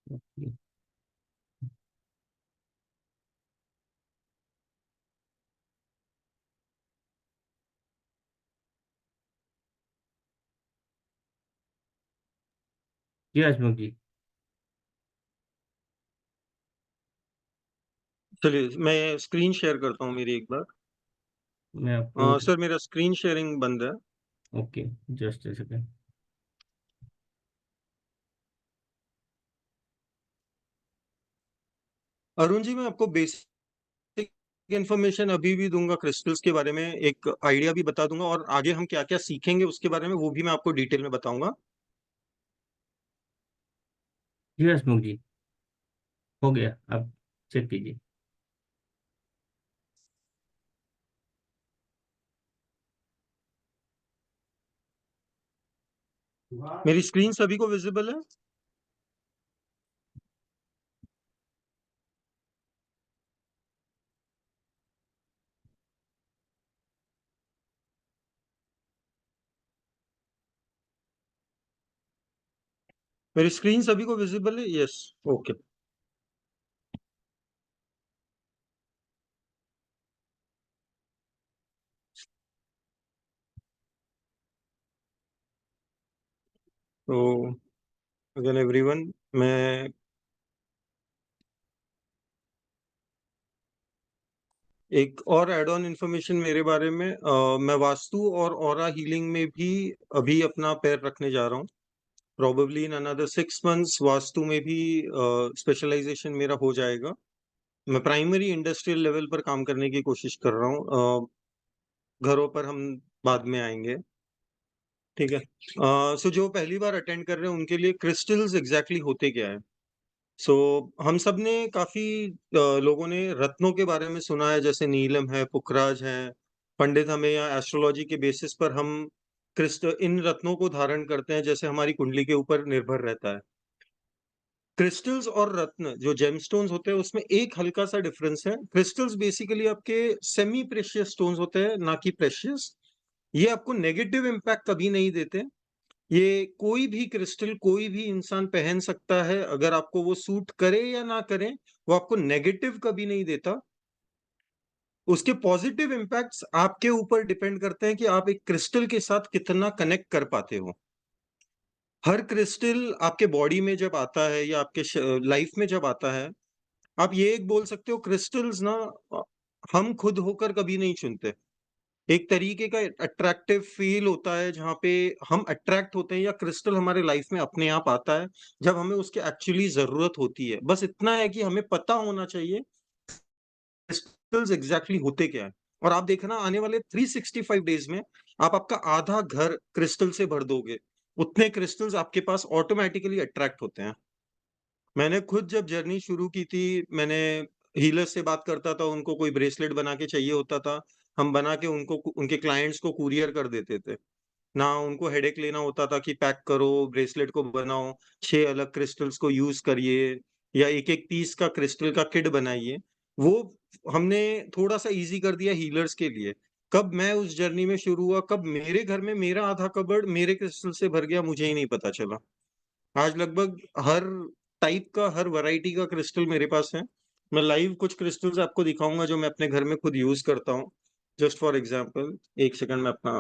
Okay. जी हसमुख जी। चलिए मैं screen share करता हूँ मेरी एक बार। मैं आपको। सर मेरा स्क्रीन शेयरिंग बंद है। Okay, just a second. Arun ji, मैं आपको बेसिक इन्फॉर्मेशन अभी भी दूंगा क्रिस्टल्स के बारे में, एक आइडिया भी बता दूंगा, और आगे हम क्या क्या सीखेंगे उसके बारे में वो भी मैं आपको डिटेल में बताऊंगा। जी हसमुख जी, हो गया, आप चेक कीजिए। मेरी स्क्रीन सभी को विजिबल है? मेरी स्क्रीन सभी को विजिबल है? यस। ओके। तो अगेन एवरीवन, मैं एक और एड ऑन इन्फॉर्मेशन मेरे बारे में, मैं वास्तु और ऑरा हीलिंग में भी अभी अपना पैर रखने जा रहा हूँ। Probably in another 6 months vastu में भी स्पेशलाइजेशन मेरा हो जाएगा। मैं प्राइमरी इंडस्ट्रियल लेवल पर काम करने की कोशिश कर रहा हूँ। घरों पर हम बाद में आएंगे। ठीक है। सो जो पहली बार अटेंड कर रहे हैं उनके लिए क्रिस्टल्स एग्जैक्टली होते क्या है। सो हम सब ने काफी लोगों ने रत्नों के बारे में सुना है, जैसे नीलम है, पुखराज है। पंडित हमें या एस्ट्रोलॉजी के बेसिस पर हम क्रिस्टल इन रत्नों को धारण करते हैं, जैसे हमारी कुंडली के ऊपर निर्भर रहता है। क्रिस्टल्स और रत्न जो जेमस्टोन्स होते हैं उसमें एक हल्का सा डिफरेंस है। क्रिस्टल्स बेसिकली आपके सेमी प्रेशियस स्टोन्स होते हैं, ना कि प्रेशियस। ये आपको नेगेटिव इम्पैक्ट कभी नहीं देते। ये कोई भी क्रिस्टल कोई भी इंसान पहन सकता है, अगर आपको वो सूट करे या ना करे, वो आपको नेगेटिव कभी नहीं देता। उसके पॉजिटिव इम्पैक्ट्स आपके ऊपर डिपेंड करते हैं कि आप एक क्रिस्टल के साथ कितना कनेक्ट कर पाते हो। हर क्रिस्टल आपके बॉडी में जब आता है या आपके लाइफ में जब आता है, आप ये एक बोल सकते हो, क्रिस्टल्स ना हम खुद होकर कभी नहीं चुनते। एक तरीके का अट्रैक्टिव फील होता है जहाँ पे हम अट्रैक्ट होते हैं, या क्रिस्टल हमारे लाइफ में अपने आप आता है जब हमें उसकी एक्चुअली जरूरत होती है। बस इतना है कि हमें पता होना चाहिए क्रिस्टल्स एग्जैक्टली होते क्या है। और आप देखना आने वाले 365 डेज में आप आपका आधा घर क्रिस्टल से भर दोगे। उतने क्रिस्टल्स आपके पास ऑटोमेटिकली अट्रैक्ट होते हैं। मैंने खुद जब जर्नी शुरू की थी, मैंने हीलर्स से बात करता था, उनको कोई ब्रेसलेट बना के चाहिए होता था, हम बना के उनको उनके क्लाइंट्स को कुरियर कर देते थे। ना उनको हेडेक लेना होता था कि पैक करो, ब्रेसलेट को बनाओ, 6 अलग क्रिस्टल्स को यूज करिए, या एक एक पीस का क्रिस्टल का किट बनाइए। वो हमने थोड़ा सा इजी कर दिया हीलर्स के लिए। कब मैं उस जर्नी में शुरू हुआ, कब मेरे घर में मेरा आधा कबर्ड मेरे क्रिस्टल से भर गया, मुझे ही नहीं पता चला। आज लगभग हर टाइप का, हर वैरायटी का क्रिस्टल मेरे पास है। मैं लाइव कुछ क्रिस्टल्स आपको दिखाऊंगा जो मैं अपने घर में खुद यूज करता हूँ। जस्ट फॉर एग्जांपल, एक सेकंड में अपना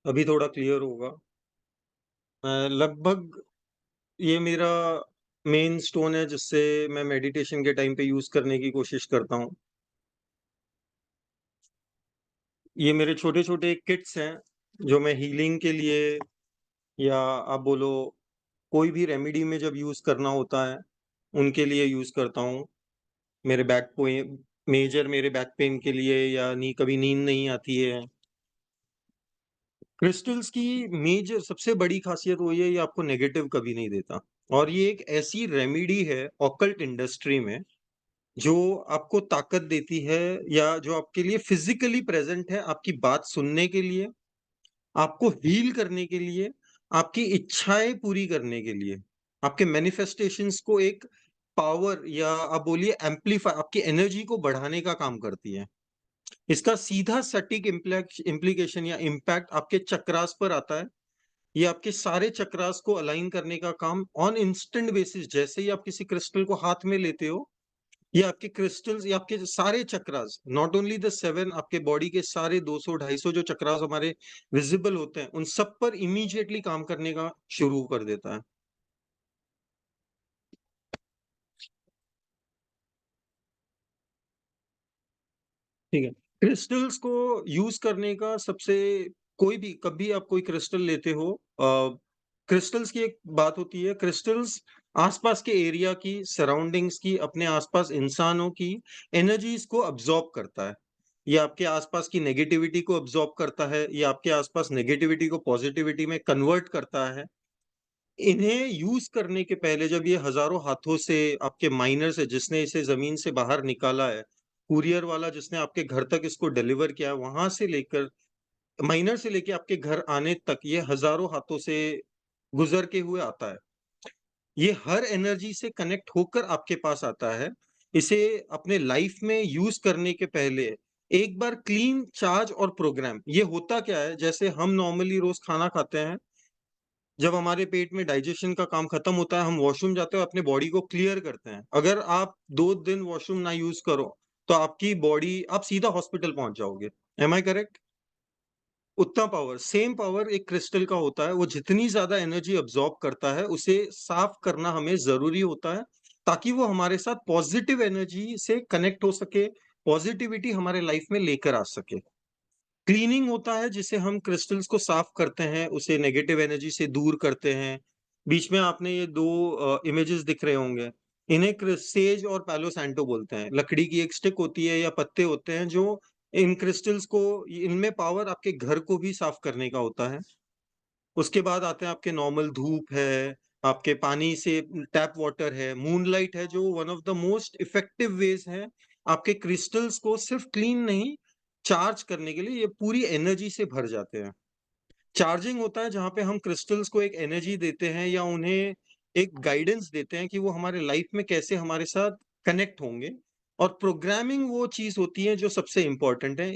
अभी थोड़ा क्लियर होगा। लगभग ये मेरा मेन स्टोन है जिससे मैं मेडिटेशन के टाइम पे यूज करने की कोशिश करता हूँ। ये मेरे छोटे छोटे किट्स हैं जो मैं हीलिंग के लिए, या आप बोलो कोई भी रेमेडी में जब यूज करना होता है उनके लिए यूज करता हूँ। मेरे बैक को मेजर मेरे बैक पेन के लिए, या कभी नींद नहीं आती है। क्रिस्टल्स की मेजर सबसे बड़ी खासियत वो ये आपको नेगेटिव कभी नहीं देता। और ये एक ऐसी रेमेडी है ऑकल्ट इंडस्ट्री में जो आपको ताकत देती है, या जो आपके लिए फिजिकली प्रेजेंट है, आपकी बात सुनने के लिए, आपको हील करने के लिए, आपकी इच्छाएं पूरी करने के लिए, आपके मैनिफेस्टेशंस को एक पावर या आप बोलिए एम्पलीफाई, आपकी एनर्जी को बढ़ाने का काम करती है। इसका सीधा सटीक इम्प्लीकेशन या इम्पैक्ट आपके चक्रास पर आता है। ये आपके सारे चक्रास को अलाइन करने का काम ऑन इंस्टेंट बेसिस, जैसे ही आप किसी क्रिस्टल को हाथ में लेते हो, ये आपके क्रिस्टल्स, ये आपके सारे चक्रास, नॉट ओनली द 7, आपके बॉडी के सारे 200-250 जो चक्रास हमारे विजिबल होते हैं, उन सब पर इमीडिएटली काम करने का शुरू कर देता है। ठीक है। क्रिस्टल्स को यूज करने का सबसे, कोई भी कभी आप कोई क्रिस्टल लेते हो, क्रिस्टल्स की एक बात होती है, क्रिस्टल्स आसपास के एरिया की, सराउंडिंग्स की, अपने आसपास इंसानों की एनर्जीज को अब्सॉर्ब करता है। ये आपके आसपास की नेगेटिविटी को अब्सॉर्ब करता है, ये आपके आसपास नेगेटिविटी को पॉजिटिविटी में कन्वर्ट करता है। इन्हें यूज करने के पहले, जब ये हजारों हाथों से आपके माइनर से, जिसने इसे जमीन से बाहर निकाला है, कुरियर वाला जिसने आपके घर तक इसको डिलीवर किया है, वहां से लेकर, माइनर से लेके आपके घर आने तक, ये हजारों हाथों से गुजर के हुए आता है। ये हर एनर्जी से कनेक्ट होकर आपके पास आता है। इसे अपने लाइफ में यूज करने के पहले एक बार क्लीन, चार्ज और प्रोग्राम। ये होता क्या है, जैसे हम नॉर्मली रोज खाना खाते हैं, जब हमारे पेट में डाइजेशन का काम खत्म होता है, हम वॉशरूम जाते हैं, अपने बॉडी को क्लियर करते हैं। अगर आप 2 दिन वॉशरूम ना यूज करो, तो आपकी बॉडी, आप सीधा हॉस्पिटल पहुंच जाओगे। Am I correct? उतना पावर, सेम पावर एक क्रिस्टल का होता है। वो जितनी ज्यादा एनर्जी अब्सॉर्ब करता है, उसे साफ करना हमें जरूरी होता है, ताकि वो हमारे साथ पॉजिटिव एनर्जी से कनेक्ट हो सके, पॉजिटिविटी हमारे लाइफ में लेकर आ सके। क्लीनिंग होता है जिसे हम क्रिस्टल्स को साफ करते हैं, उसे नेगेटिव एनर्जी से दूर करते हैं। बीच में आपने ये दो इमेजेस दिख रहे होंगे, इन्हें सेज और पैलो सैंटो बोलते हैं। लकड़ी की एक स्टिक होती है या पत्ते होते हैं, जो इन क्रिस्टल्स को, इनमें पावर आपके घर को भी साफ करने का होता है। उसके बाद आते हैं आपके नॉर्मल धूप है, आपके पानी से, टैप वाटर है, मूनलाइट है, जो one of the most effective ways है आपके क्रिस्टल्स को सिर्फ क्लीन नहीं, चार्ज करने के लिए। ये पूरी एनर्जी से भर जाते हैं। चार्जिंग होता है जहां पे हम क्रिस्टल्स को एक एनर्जी देते हैं, या उन्हें एक गाइडेंस देते हैं कि वो हमारे लाइफ में कैसे हमारे साथ कनेक्ट होंगे। और प्रोग्रामिंग वो चीज होती है जो सबसे इंपॉर्टेंट है।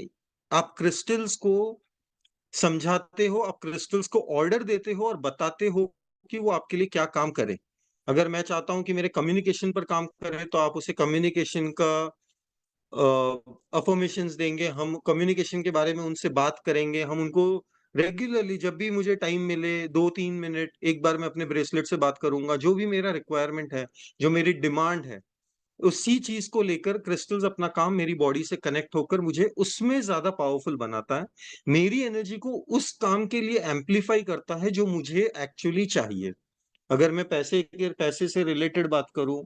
आप क्रिस्टल्स को समझाते हो, आप क्रिस्टल्स को ऑर्डर देते हो और बताते हो कि वो आपके लिए क्या काम करे। अगर मैं चाहता हूं कि मेरे कम्युनिकेशन पर काम करे, तो आप उसे कम्युनिकेशन का अफर्मेशंस देंगे, हम कम्युनिकेशन के बारे में उनसे बात करेंगे, हम उनको रेगुलरली, जब भी मुझे टाइम मिले, 2-3 मिनट एक बार मैं अपने ब्रेसलेट से बात करूंगा, जो भी मेरा रिक्वायरमेंट है, जो मेरी डिमांड है, उसी चीज को लेकर क्रिस्टल्स अपना काम मेरी बॉडी से कनेक्ट होकर मुझे उसमें ज्यादा पावरफुल बनाता है। मेरी एनर्जी को उस काम के लिए एम्पलीफाई करता है जो मुझे एक्चुअली चाहिए। अगर मैं पैसे से रिलेटेड बात करूं,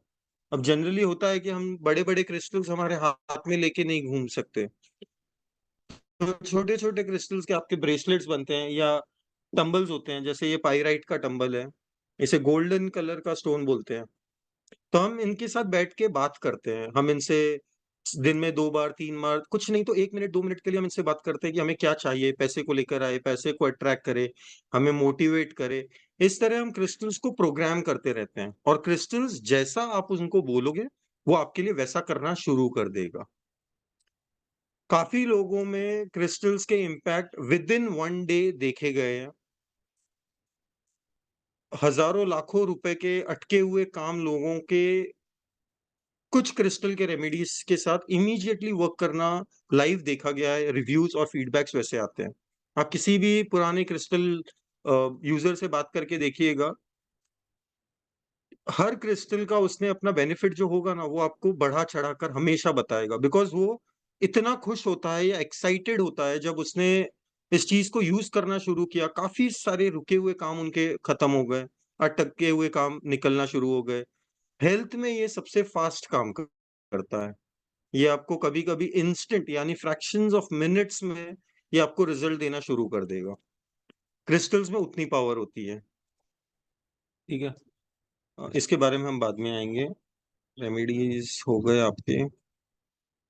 अब जनरली होता है कि हम बड़े बड़े क्रिस्टल्स हमारे हाथ में लेके नहीं घूम सकते। तो छोटे छोटे क्रिस्टल्स के आपके ब्रेसलेट्स बनते हैं, या टंबल्स होते हैं, जैसे ये पाइराइट का टंबल है, इसे गोल्डन कलर का स्टोन बोलते हैं। तो हम इनके साथ बैठ के बात करते हैं, हम इनसे दिन में 2 बार 3 बार, कुछ नहीं तो 1 मिनट 2 मिनट के लिए हम इनसे बात करते हैं कि हमें क्या चाहिए, पैसे को लेकर आए, पैसे को अट्रैक्ट करे, हमें मोटिवेट करे। इस तरह हम क्रिस्टल्स को प्रोग्राम करते रहते हैं, और क्रिस्टल्स जैसा आप उनको बोलोगे, वो आपके लिए वैसा करना शुरू कर देगा। काफी लोगों में क्रिस्टल्स के इम्पैक्ट विद इन 1 डे देखे गए हैं। हजारों लाखों रुपए के अटके हुए काम लोगों के कुछ क्रिस्टल के रेमेडीज के साथ इमीडिएटली वर्क करना लाइव देखा गया है। रिव्यूज और फीडबैक्स वैसे आते हैं। आप किसी भी पुराने क्रिस्टल यूजर से बात करके देखिएगा, हर क्रिस्टल का उसने अपना बेनिफिट जो होगा ना, वो आपको बढ़ा चढ़ाकर हमेशा बताएगा, बिकॉज वो इतना खुश होता है या एक्साइटेड होता है जब उसने इस चीज को यूज करना शुरू किया। काफी सारे रुके हुए काम उनके खत्म हो गए, अटके हुए काम निकलना शुरू हो गए। हेल्थ में ये सबसे फास्ट काम करता है। ये आपको कभी कभी इंस्टेंट, यानी फ्रैक्शंस ऑफ मिनट्स में ये आपको रिजल्ट देना शुरू कर देगा। क्रिस्टल्स में उतनी पावर होती है। ठीक है। इसके बारे में हम बाद में आएंगे। रेमेडीज हो गए आपके।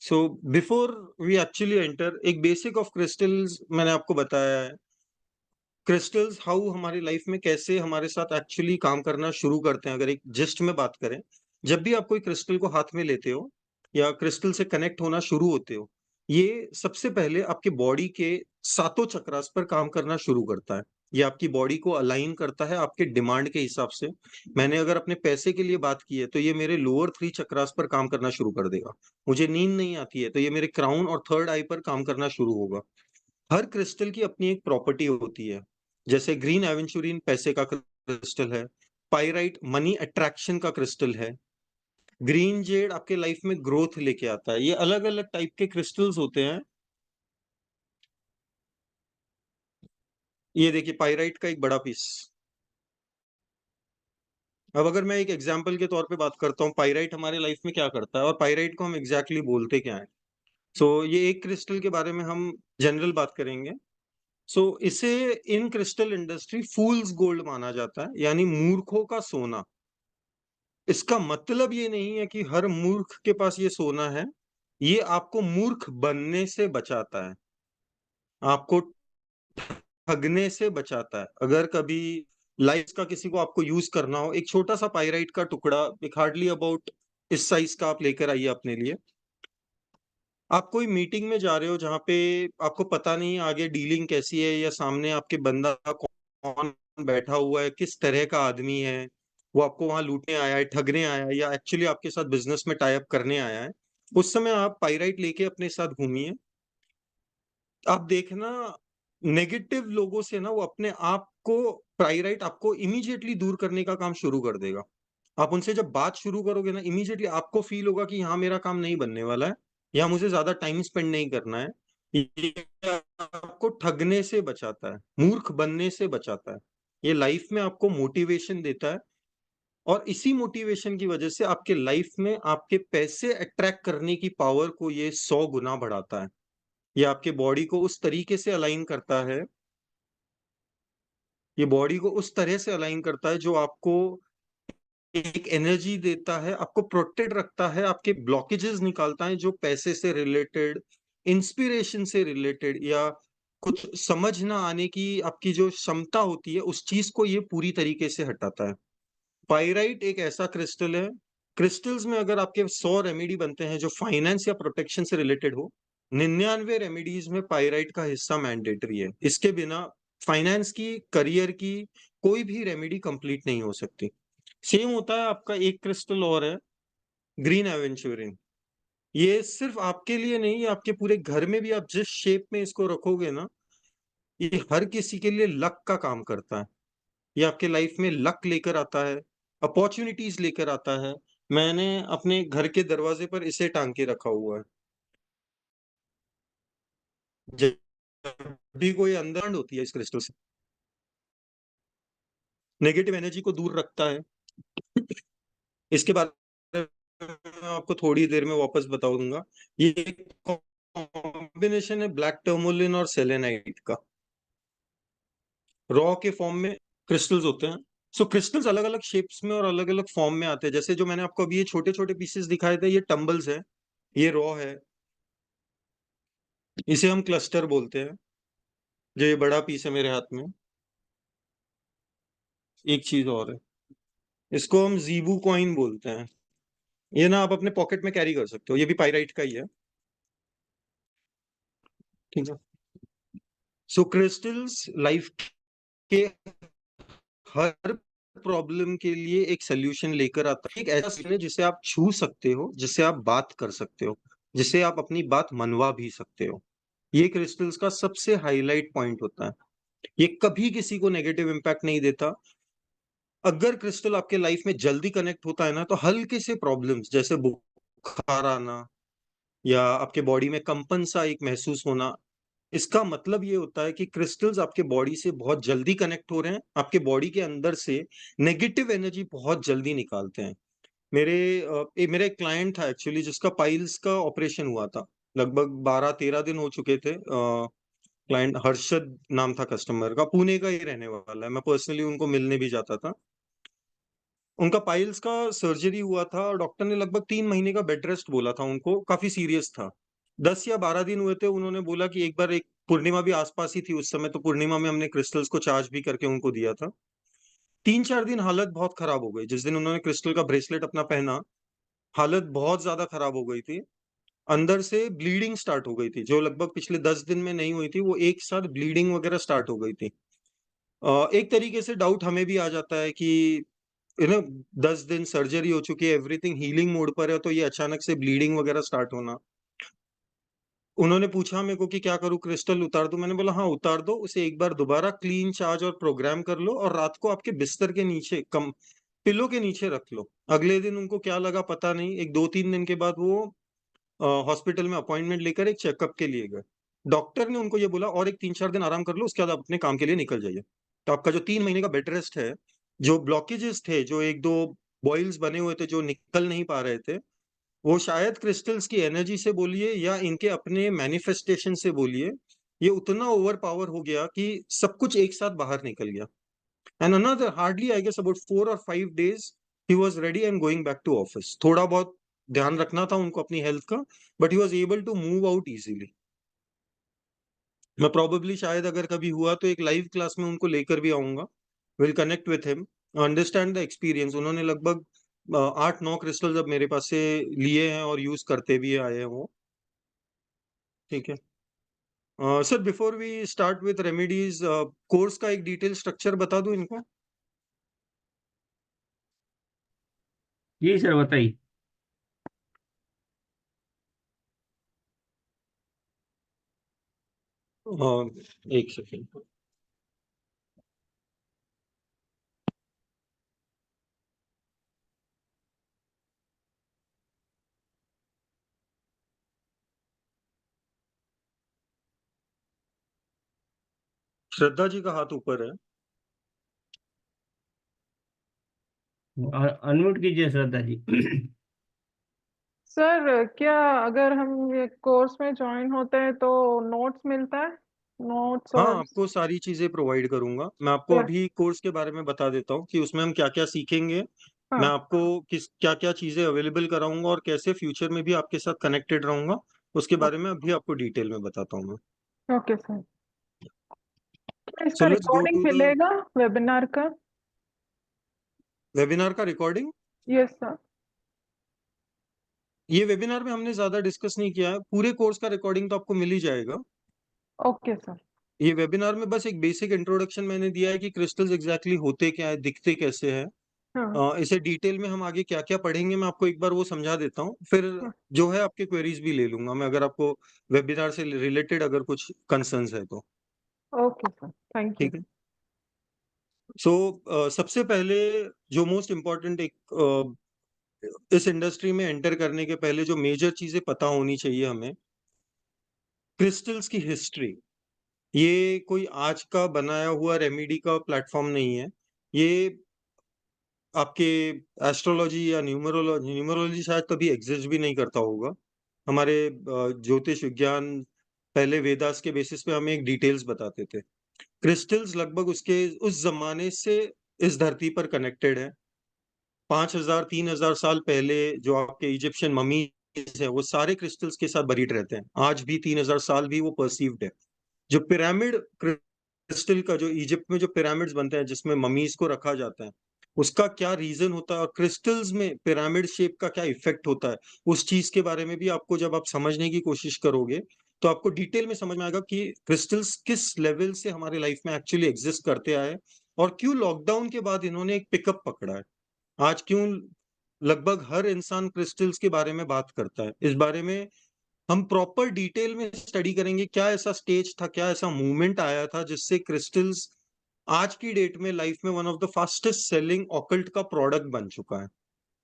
So before we actually enter, एक बेसिक ऑफ क्रिस्टल्स मैंने आपको बताया है। क्रिस्टल्स हाउ हमारी लाइफ में कैसे हमारे साथ एक्चुअली काम करना शुरू करते हैं, अगर एक जिस्ट में बात करें, जब भी आप कोई क्रिस्टल को हाथ में लेते हो या क्रिस्टल से कनेक्ट होना शुरू होते हो, ये सबसे पहले आपके बॉडी के सातों चक्रास पर काम करना शुरू करता है। ये आपकी बॉडी को अलाइन करता है आपके डिमांड के हिसाब से। मैंने अगर अपने पैसे के लिए बात की है तो ये मेरे लोअर 3 चक्रास पर काम करना शुरू कर देगा। मुझे नींद नहीं आती है तो ये मेरे क्राउन और थर्ड आई पर काम करना शुरू होगा। हर क्रिस्टल की अपनी एक प्रॉपर्टी होती है। जैसे ग्रीन एवेंचुरिन पैसे का क्रिस्टल है, पाइराइट मनी अट्रैक्शन का क्रिस्टल है, ग्रीन जेड आपके लाइफ में ग्रोथ लेके आता है। ये अलग अलग टाइप के क्रिस्टल्स होते हैं। ये देखिए पाइराइट का एक बड़ा पीस। अब अगर मैं एक एग्जांपल के तौर पे बात करता हूँ पाइराइट हमारे लाइफ में क्या करता है और पाइराइट को हम एग्जैक्टली बोलते क्या है। ये एक क्रिस्टल के बारे में हम जनरल बात करेंगे। इसे इन क्रिस्टल इंडस्ट्री फूल्स गोल्ड माना जाता है, यानी मूर्खों का सोना। इसका मतलब ये नहीं है कि हर मूर्ख के पास ये सोना है। ये आपको मूर्ख बनने से बचाता है, आपको ठगने से बचाता है। अगर कभी लाइफ का किसी को आपको यूज करना हो, एक छोटा सा पाइराइट का टुकड़ा, एक हार्डली अबाउट इस साइज का आप लेकर आइए अपने लिए। आप कोई मीटिंग में जा रहे हो जहां पे आपको पता नहीं आगे डीलिंग कैसी है या सामने आपके बंदा कौन बैठा हुआ है, किस तरह का आदमी है, वो आपको वहां लूटने आया है, ठगने आया है या एक्चुअली आपके साथ बिजनेस में टाई अप करने आया है। उस समय आप पाइराइट लेके अपने साथ घूमिए। आप देखना नेगेटिव लोगों से ना वो अपने आप को पाइराइट आपको इमीडिएटली दूर करने का काम शुरू कर देगा। आप उनसे जब बात शुरू करोगे ना इमीडिएटली आपको फील होगा कि यहाँ मेरा काम नहीं बनने वाला है, यहाँ मुझे ज्यादा टाइम स्पेंड नहीं करना है। ये आपको ठगने से बचाता है, मूर्ख बनने से बचाता है। ये लाइफ में आपको मोटिवेशन देता है और इसी मोटिवेशन की वजह से आपके लाइफ में आपके पैसे अट्रैक्ट करने की पावर को ये 100 गुना बढ़ाता है। ये आपके बॉडी को उस तरीके से अलाइन करता है, ये बॉडी को उस तरह से अलाइन करता है जो आपको एक एनर्जी देता है, आपको प्रोटेक्ट रखता है, आपके ब्लॉकेजेस निकालता है जो पैसे से रिलेटेड, इंस्पिरेशन से रिलेटेड या कुछ समझ ना आने की आपकी जो क्षमता होती है उस चीज को ये पूरी तरीके से हटाता है। पाइराइट एक ऐसा क्रिस्टल है, क्रिस्टल्स में अगर आपके 100 रेमेडी बनते हैं जो फाइनेंस या प्रोटेक्शन से रिलेटेड हो, 99 रेमेडीज में पाइराइट का हिस्सा मैंडेटरी है। इसके बिना फाइनेंस की, करियर की कोई भी रेमेडी कंप्लीट नहीं हो सकती। सेम होता है आपका एक क्रिस्टल और है ग्रीन एवेंचुरिन। ये सिर्फ आपके लिए नहीं, आपके पूरे घर में भी आप जिस शेप में इसको रखोगे ना, ये हर किसी के लिए लक का काम करता है। ये आपके लाइफ में लक लेकर आता है, अपॉर्चुनिटीज लेकर आता है। मैंने अपने घर के दरवाजे पर इसे टांग के रखा हुआ है। जब भी कोई अंदर होती है इस क्रिस्टल से, नेगेटिव एनर्जी को दूर रखता है। इसके बारे में मैं आपको थोड़ी देर में वापस बता दूंगा। ये कॉम्बिनेशन है ब्लैक टर्मोलिन और सेलेनाइट का, रॉ के फॉर्म में क्रिस्टल्स होते हैं। क्रिस्टल्स अलग अलग शेप्स में और अलग अलग फॉर्म में आते हैं। जैसे जो मैंने आपको अभी ये छोटे छोटे पीसेस दिखाए थे, ये टम्बल्स है, ये रॉ है, इसे हम क्लस्टर बोलते हैं। जो ये बड़ा पीस है मेरे हाथ में, एक चीज और है, इसको हम जीबू कॉइन बोलते हैं। ये ना आप अपने पॉकेट में कैरी कर सकते हो, ये भी पाइराइट का ही है। ठीक है। क्रिस्टल्स लाइफ के हर प्रॉब्लम के लिए एक सोल्यूशन लेकर आता है। एक ऐसा solution है जिसे आप छू सकते हो, जिसे आप बात कर सकते हो, जिसे आप अपनी बात मनवा भी सकते हो। ये क्रिस्टल्स का सबसे हाईलाइट पॉइंट होता है। ये कभी किसी को नेगेटिव इम्पैक्ट नहीं देता। अगर क्रिस्टल आपके लाइफ में जल्दी कनेक्ट होता है ना तो हल्के से प्रॉब्लम्स जैसे बुखार आना या आपके बॉडी में कंपन सा एक महसूस होना, इसका मतलब ये होता है कि क्रिस्टल्स आपके बॉडी से बहुत जल्दी कनेक्ट हो रहे हैं, आपके बॉडी के अंदर से नेगेटिव एनर्जी बहुत जल्दी निकालते हैं। मेरा एक क्लाइंट था एक्चुअली जिसका पाइल्स का ऑपरेशन हुआ था। लगभग 12-13 दिन हो चुके थे। क्लाइंट हर्षद नाम था कस्टमर का, पुणे का ही रहने वाला है, मैं पर्सनली उनको मिलने भी जाता था। उनका पाइल्स का सर्जरी हुआ था और डॉक्टर ने लगभग 3 महीने का बेड रेस्ट बोला था उनको, काफी सीरियस था। 10 या 12 दिन हुए थे, उन्होंने बोला कि एक बार, एक पूर्णिमा भी आसपास ही थी उस समय, तो पूर्णिमा में हमने क्रिस्टल्स को चार्ज भी करके उनको दिया था। 3-4 दिन हालत बहुत खराब हो गई। जिस दिन उन्होंने क्रिस्टल का ब्रेसलेट अपना पहना, हालत बहुत ज्यादा खराब हो गई थी। अंदर से ब्लीडिंग स्टार्ट हो गई थी, जो लगभग पिछले 10 दिन में नहीं हुई थी, वो एक साथ ब्लीडिंग वगैरह स्टार्ट हो गई थी। एक तरीके से डाउट हमें भी आ जाता है कि यू नो 10 दिन सर्जरी हो चुकी है, एवरीथिंग हीलिंग मोड पर है, तो ये अचानक से ब्लीडिंग वगैरह स्टार्ट होना। उन्होंने पूछा मेरे को कि क्या करूं, क्रिस्टल उतार दूं? मैंने बोला हाँ उतार दो, उसे एक बार दोबारा क्लीन, चार्ज और प्रोग्राम कर लो, और रात को आपके बिस्तर के नीचे, कम पिलो के नीचे रख लो। अगले दिन उनको क्या लगा पता नहीं, एक 2-3 दिन के बाद वो हॉस्पिटल में अपॉइंटमेंट लेकर एक चेकअप के लिए गए। डॉक्टर ने उनको ये बोला और एक 3-4 दिन आराम कर लो, उसके बाद आप अपने काम के लिए निकल जाइए। तो आपका जो 3 महीने का बेड रेस्ट है, जो ब्लॉकेजेस थे, जो एक दो बॉइल्स बने हुए थे जो निकल नहीं पा रहे थे, वो शायद क्रिस्टल्स की एनर्जी से बोलिए या इनके अपने मैनिफेस्टेशन से बोलिए, ये उतना ओवर पावर हो गया कि सब कुछ एक साथ बाहर निकल गया। And another hardly I guess about 4 और 5 days he was ready and going back to office. थोड़ा बहुत ध्यान रखना था उनको अपनी हेल्थ का, but he was able to move out easily. मैं प्रोबेबली शायद अगर कभी हुआ तो एक लाइव क्लास में उनको लेकर भी आऊंगा, will connect with him, understand the experience. उन्होंने लगभग 8-9 क्रिस्टल्स अब मेरे पास से लिए हैं और यूज करते भी आए हैं वो। ठीक है sir, before we start with remedies, course का एक डिटेल स्ट्रक्चर बता दूं इनको? जी सर बताइए। एक सेकेंड। श्रद्धा जी का हाथ ऊपर है। अनम्यूट कीजिए श्रद्धा जी। सर क्या अगर हम ये कोर्स में ज्वाइन होते हैं तो नोट्स मिलता है? नोट्स हाँ, और आपको सारी चीजें प्रोवाइड करूंगा। मैं आपको क्लास? अभी कोर्स के बारे में बता देता हूँ कि उसमें हम क्या क्या सीखेंगे। मैं हाँ। आपको किस क्या क्या चीजें अवेलेबल कराऊंगा और कैसे फ्यूचर में भी आपके साथ कनेक्टेड रहूंगा, उसके बारे में अभी आपको डिटेल में बताता हूँ मैं। Okay sir. क्या सो इसका let's go recording to the मिलेगा वेबिनार का? वेबिनार का रिकॉर्डिंग। Yes sir. ये वेबिनार में हमने ज्यादा डिस्कस नहीं किया है, पूरे कोर्स का रिकॉर्डिंग तो आपको मिल ही जाएगा। Okay sir. ये वेबिनार में बस एक बेसिक इंट्रोडक्शन मैंने दिया है कि क्रिस्टल्स एग्जैक्टली होते क्या है, दिखते कैसे हैं। हाँ। इसे डिटेल में हम आगे क्या क्या पढ़ेंगे मैं आपको एक बार वो समझा देता हूँ, फिर हाँ, जो है आपके क्वेरीज भी ले लूंगा मैं, अगर आपको वेबिनार से रिलेटेड अगर कुछ कंसर्न्स है तो। Okay sir, thank you. ठीक है। सो सबसे पहले जो मोस्ट इम्पोर्टेंट एक इस इंडस्ट्री में एंटर करने के पहले जो मेजर चीजें पता होनी चाहिए हमें, क्रिस्टल्स की हिस्ट्री। ये कोई आज का बनाया हुआ रेमेडी का प्लेटफॉर्म नहीं है। ये आपके एस्ट्रोलॉजी या न्यूमरोलॉजी, न्यूमरोलॉजी शायद कभी एग्जिस्ट भी नहीं करता होगा। हमारे ज्योतिष विज्ञान पहले वेदास के बेसिस पे हमें एक डिटेल्स बताते थे। क्रिस्टल्स लगभग उसके उस जमाने से इस धरती पर कनेक्टेड है। 5,000-3,000 साल पहले जो आपके इजिप्शियन ममीज है, वो सारे क्रिस्टल्स के साथ बरीड रहते हैं। आज भी 3,000 साल भी वो परसीव्ड है। जो पिरामिड क्रिस्टल का, जो इजिप्ट में जो पिरामिड्स बनते हैं जिसमें ममीज को रखा जाता है, उसका क्या रीजन होता है और क्रिस्टल्स में पिरामिड शेप का क्या इफेक्ट होता है, उस चीज के बारे में भी आपको जब आप समझने की कोशिश करोगे तो आपको डिटेल में समझ में आएगा कि क्रिस्टल्स किस लेवल से हमारे लाइफ में एक्चुअली एग्जिस्ट करते आए और क्यों लॉकडाउन के बाद इन्होंने एक पिकअप पकड़ा है। आज क्यों लगभग हर इंसान क्रिस्टल्स के बारे में बात करता है, इस बारे में हम प्रॉपर डिटेल में स्टडी करेंगे। क्या ऐसा स्टेज था, क्या ऐसा मूवमेंट आया था जिससे क्रिस्टल्स आज की डेट में लाइफ में one of the fastest selling occult का प्रोडक्ट बन चुका है।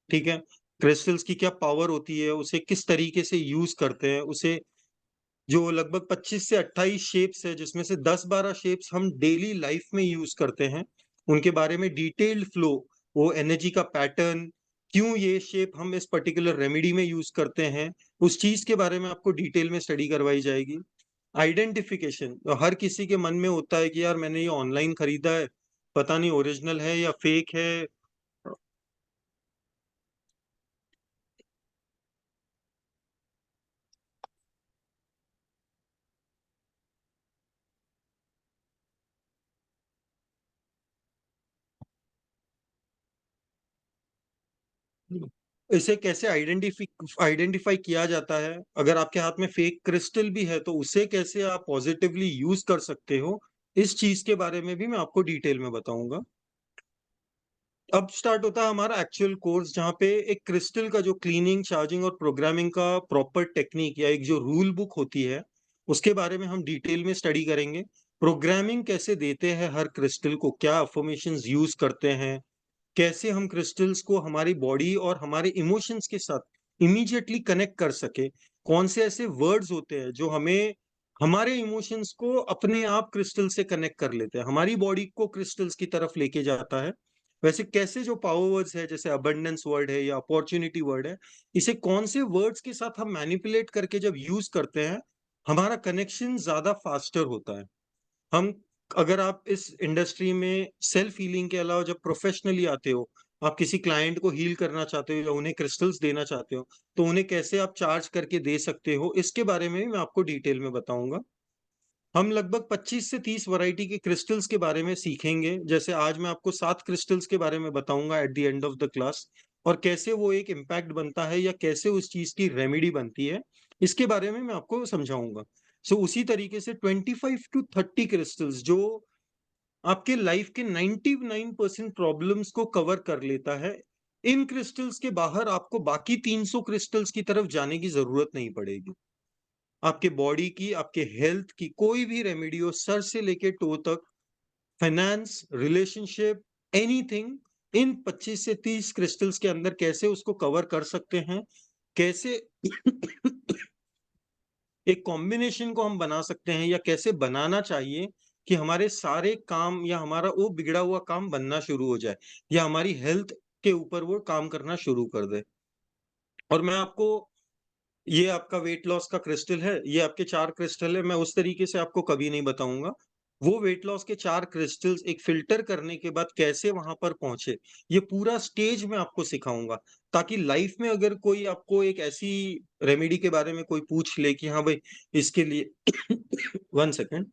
ठीक है। क्रिस्टल्स की क्या पावर होती है, उसे किस तरीके से यूज करते हैं, उसे जो लगभग 25 से 28 शेप्स है जिसमें से 10-12 शेप्स हम डेली लाइफ में यूज करते हैं, उनके बारे में डिटेल्ड फ्लो, वो एनर्जी का पैटर्न, क्यों ये शेप हम इस पर्टिकुलर रेमेडी में यूज करते हैं, उस चीज के बारे में आपको डिटेल में स्टडी करवाई जाएगी। आइडेंटिफिकेशन, हर किसी के मन में होता है कि यार मैंने ये ऑनलाइन खरीदा है, पता नहीं ओरिजिनल है या फेक है। इसे कैसे आइडेंटिफाई किया जाता है, अगर आपके हाथ में फेक क्रिस्टल भी है तो उसे कैसे आप पॉजिटिवली यूज कर सकते हो, इस चीज के बारे में भी मैं आपको डिटेल में बताऊंगा। अब स्टार्ट होता है हमारा एक्चुअल कोर्स, जहाँ पे एक क्रिस्टल का जो क्लीनिंग, चार्जिंग और प्रोग्रामिंग का प्रॉपर टेक्निक या एक जो रूल बुक होती है उसके बारे में हम डिटेल में स्टडी करेंगे। प्रोग्रामिंग कैसे देते हैं हर क्रिस्टल को, क्या अफर्मेशंस यूज करते हैं, कैसे हम क्रिस्टल्स को हमारी बॉडी और हमारे इमोशंस के साथ इमीडिएटली कनेक्ट कर सके, कौन से ऐसे वर्ड्स होते हैं जो हमें हमारे इमोशंस को अपने आप क्रिस्टल से कनेक्ट कर लेते हैं, हमारी बॉडी को क्रिस्टल्स की तरफ लेके जाता है। वैसे कैसे जो पावर वर्ड्स है जैसे अबंडेंस वर्ड है या अपॉर्चुनिटी वर्ड है, इसे कौन से वर्ड्स के साथ हम मैनिपुलेट करके जब यूज करते हैं हमारा कनेक्शन ज्यादा फास्टर होता है। हम अगर आप इस इंडस्ट्री में सेल्फ हीलिंग के अलावा जब प्रोफेशनली आते हो, आप किसी क्लाइंट को हील करना चाहते हो या उन्हें क्रिस्टल्स देना चाहते हो, तो उन्हें कैसे आप चार्ज करके दे सकते हो, इसके बारे में भी मैं आपको डिटेल में बताऊंगा। हम लगभग 25 से 30 वैरायटी के क्रिस्टल्स के बारे में सीखेंगे, जैसे आज मैं आपको 7 क्रिस्टल्स के बारे में बताऊंगा at the end of the class, और कैसे वो एक इम्पैक्ट बनता है या कैसे उस चीज की रेमेडी बनती है, इसके बारे में मैं आपको समझाऊंगा। सो उसी तरीके से 25 to 30 क्रिस्टल्स जो आपके लाइफ के 99% प्रॉब्लम्स को कवर कर लेता है, इन क्रिस्टल्स के बाहर आपको बाकी 300 क्रिस्टल्स की तरफ जाने की जरूरत नहीं पड़ेगी। आपके बॉडी की, आपके हेल्थ की कोई भी रेमेडी हो, सर से लेके टो तक, फाइनेंस, रिलेशनशिप, एनीथिंग, इन 25 से 30 क्रिस्टल्स के अंदर कैसे उसको कवर कर सकते हैं, कैसे एक कॉम्बिनेशन को हम बना सकते हैं या कैसे बनाना चाहिए कि हमारे सारे काम या हमारा वो बिगड़ा हुआ काम बनना शुरू हो जाए या हमारी हेल्थ के ऊपर वो काम करना शुरू कर दे। और मैं आपको, ये आपका वेट लॉस का क्रिस्टल है, ये आपके 4 क्रिस्टल है, मैं उस तरीके से आपको कभी नहीं बताऊंगा। वो वेट लॉस के 4 क्रिस्टल्स एक फिल्टर करने के बाद कैसे वहां पर पहुंचे, ये पूरा स्टेज में आपको सिखाऊंगा, ताकि लाइफ में अगर कोई आपको एक ऐसी रेमेडी के बारे में कोई पूछ ले कि हाँ भाई इसके लिए 1 सेकेंड।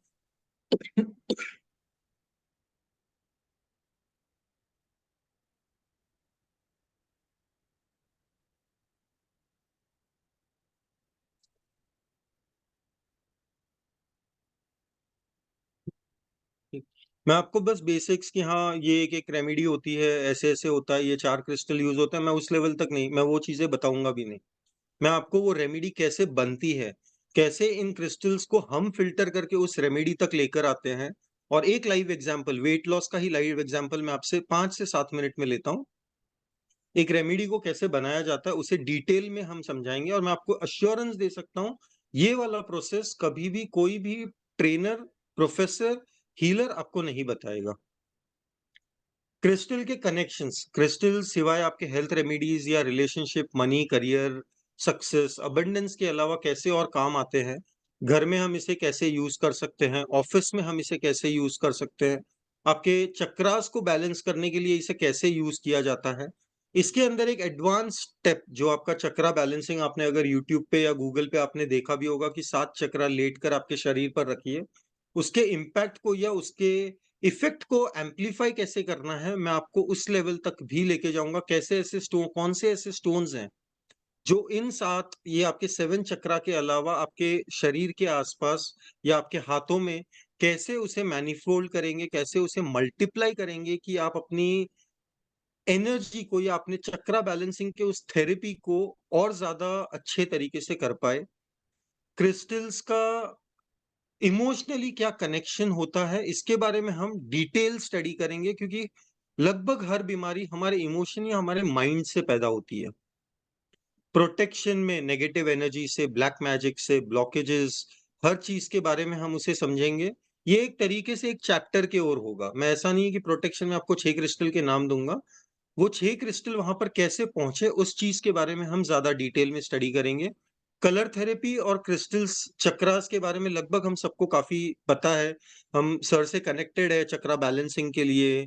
मैं आपको बस बेसिक्स कि हाँ ये एक एक रेमेडी होती है, ऐसे ऐसे होता है, ये 4 क्रिस्टल यूज होता है, मैं उस लेवल तक नहीं, मैं वो चीजें बताऊंगा भी नहीं। मैं आपको वो रेमेडी कैसे बनती है, कैसे इन क्रिस्टल्स को हम फिल्टर करके उस रेमेडी तक लेकर आते हैं, और एक लाइव एग्जांपल, वेट लॉस का ही लाइव एग्जांपल मैं आपसे 5 से 7 मिनट में लेता हूँ। एक रेमेडी को कैसे बनाया जाता है उसे डिटेल में हम समझाएंगे, और मैं आपको अश्योरेंस दे सकता हूँ ये वाला प्रोसेस कभी भी कोई भी ट्रेनर, प्रोफेसर, हीलर आपको नहीं बताएगा। क्रिस्टल के कनेक्शंस, क्रिस्टल सिवाय आपके हेल्थ रेमेडीज या relationship, money, career, success, abundance के अलावा कैसे और काम आते हैं, घर में हम इसे कैसे यूज कर सकते हैं, ऑफिस में हम इसे कैसे यूज कर सकते हैं, आपके चक्रास को बैलेंस करने के लिए इसे कैसे यूज किया जाता है। इसके अंदर एक एडवांस स्टेप, जो आपका चक्रा बैलेंसिंग, आपने अगर यूट्यूब पे या गूगल पे आपने देखा भी होगा कि 7 चक्रा लेट कर आपके शरीर पर रखिए, उसके इम्पैक्ट को या उसके इफेक्ट को एम्पलीफाई कैसे करना है, मैं आपको उस लेवल तक भी लेके जाऊंगा। कैसे ऐसे स्टोन, कौन से ऐसे स्टोन्स हैं जो इन 7, ये आपके 7 चक्रा के अलावा आपके शरीर के आसपास या आपके हाथों में कैसे उसे मैनिफोल्ड करेंगे, कैसे उसे मल्टीप्लाई करेंगे कि आप अपनी एनर्जी को या अपने चक्रा बैलेंसिंग के उस थेरेपी को और ज्यादा अच्छे तरीके से कर पाए। क्रिस्टल्स का इमोशनली क्या कनेक्शन होता है, इसके बारे में हम डिटेल स्टडी करेंगे, क्योंकि लगभग हर बीमारी हमारे इमोशन या हमारे माइंड से पैदा होती है। प्रोटेक्शन में नेगेटिव एनर्जी से, ब्लैक मैजिक से, ब्लॉकेजेस, हर चीज के बारे में हम उसे समझेंगे। ये एक तरीके से एक चैप्टर की ओर होगा, मैं ऐसा नहीं है कि प्रोटेक्शन में आपको 6 क्रिस्टल के नाम दूंगा, वो 6 क्रिस्टल वहां पर कैसे पहुंचे उस चीज के बारे में हम ज्यादा डिटेल में स्टडी करेंगे। कलर थेरेपी और क्रिस्टल्स, चक्रास के बारे में लगभग हम सबको काफी पता है, हम सर से कनेक्टेड है चक्रा बैलेंसिंग के लिए।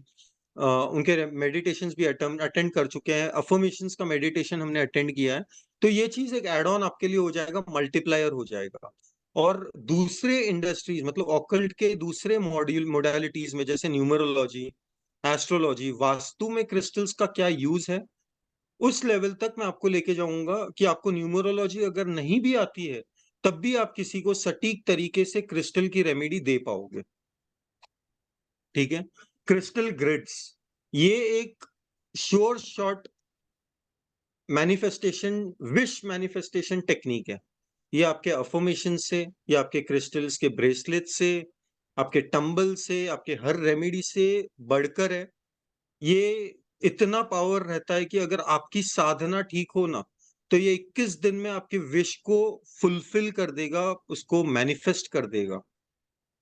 उनके मेडिटेशंस भी अटेंड कर चुके हैं, अफर्मेशंस का मेडिटेशन हमने अटेंड किया है। तो ये चीज एक एड ऑन आपके लिए हो जाएगा, मल्टीप्लायर हो जाएगा। और दूसरे इंडस्ट्रीज, मतलब ऑकल्ट के दूसरे मॉड्यूल मोडालिटीज में, जैसे न्यूमरोलॉजी, एस्ट्रोलॉजी, वास्तु में क्रिस्टल्स का क्या यूज है, उस लेवल तक मैं आपको लेके जाऊंगा कि आपको न्यूमरोलॉजी अगर नहीं भी आती है तब भी आप किसी को सटीक तरीके से क्रिस्टल की रेमेडी दे पाओगे। ठीक है। क्रिस्टल ग्रिड्स, ये एक sure shot manifestation, wish manifestation technique है। ये आपके अफर्मेशन से, ये आपके क्रिस्टल्स के ब्रेसलेट से, आपके टंबल से, आपके हर रेमेडी से बढ़कर है। ये इतना पावर रहता है कि अगर आपकी साधना ठीक हो ना, तो ये 21 दिन में आपके विश को फुलफिल कर देगा, उसको मैनिफेस्ट कर देगा।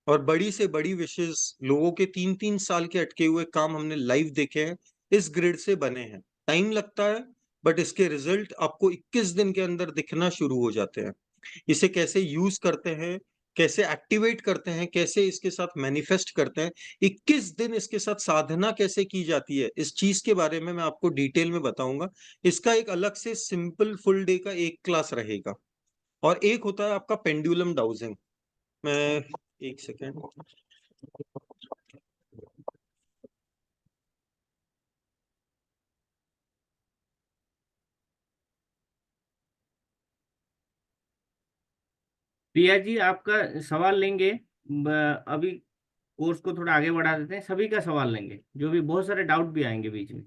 और बड़ी से बड़ी विशेस, लोगों के 3-3 साल के अटके हुए काम हमने लाइव देखे हैं, इस ग्रिड से बने हैं। टाइम लगता है, बट इसके रिजल्ट आपको 21 दिन के अंदर दिखना शुरू हो जाते हैं। इसे कैसे यूज करते हैं, कैसे एक्टिवेट करते हैं, कैसे इसके साथ मैनिफेस्ट करते हैं, 21 दिन इसके साथ साधना कैसे की जाती है, इस चीज के बारे में मैं आपको डिटेल में बताऊंगा। इसका एक अलग से सिंपल फुल डे का एक क्लास रहेगा। और एक होता है आपका पेंडुलम डाउजिंग। मैं एक सेकेंड। प्रिया जी, आपका सवाल लेंगे। अभी कोर्स को थोड़ा आगे बढ़ा देते हैं, सभी का सवाल लेंगे, जो भी बहुत सारे डाउट भी आएंगे बीच में।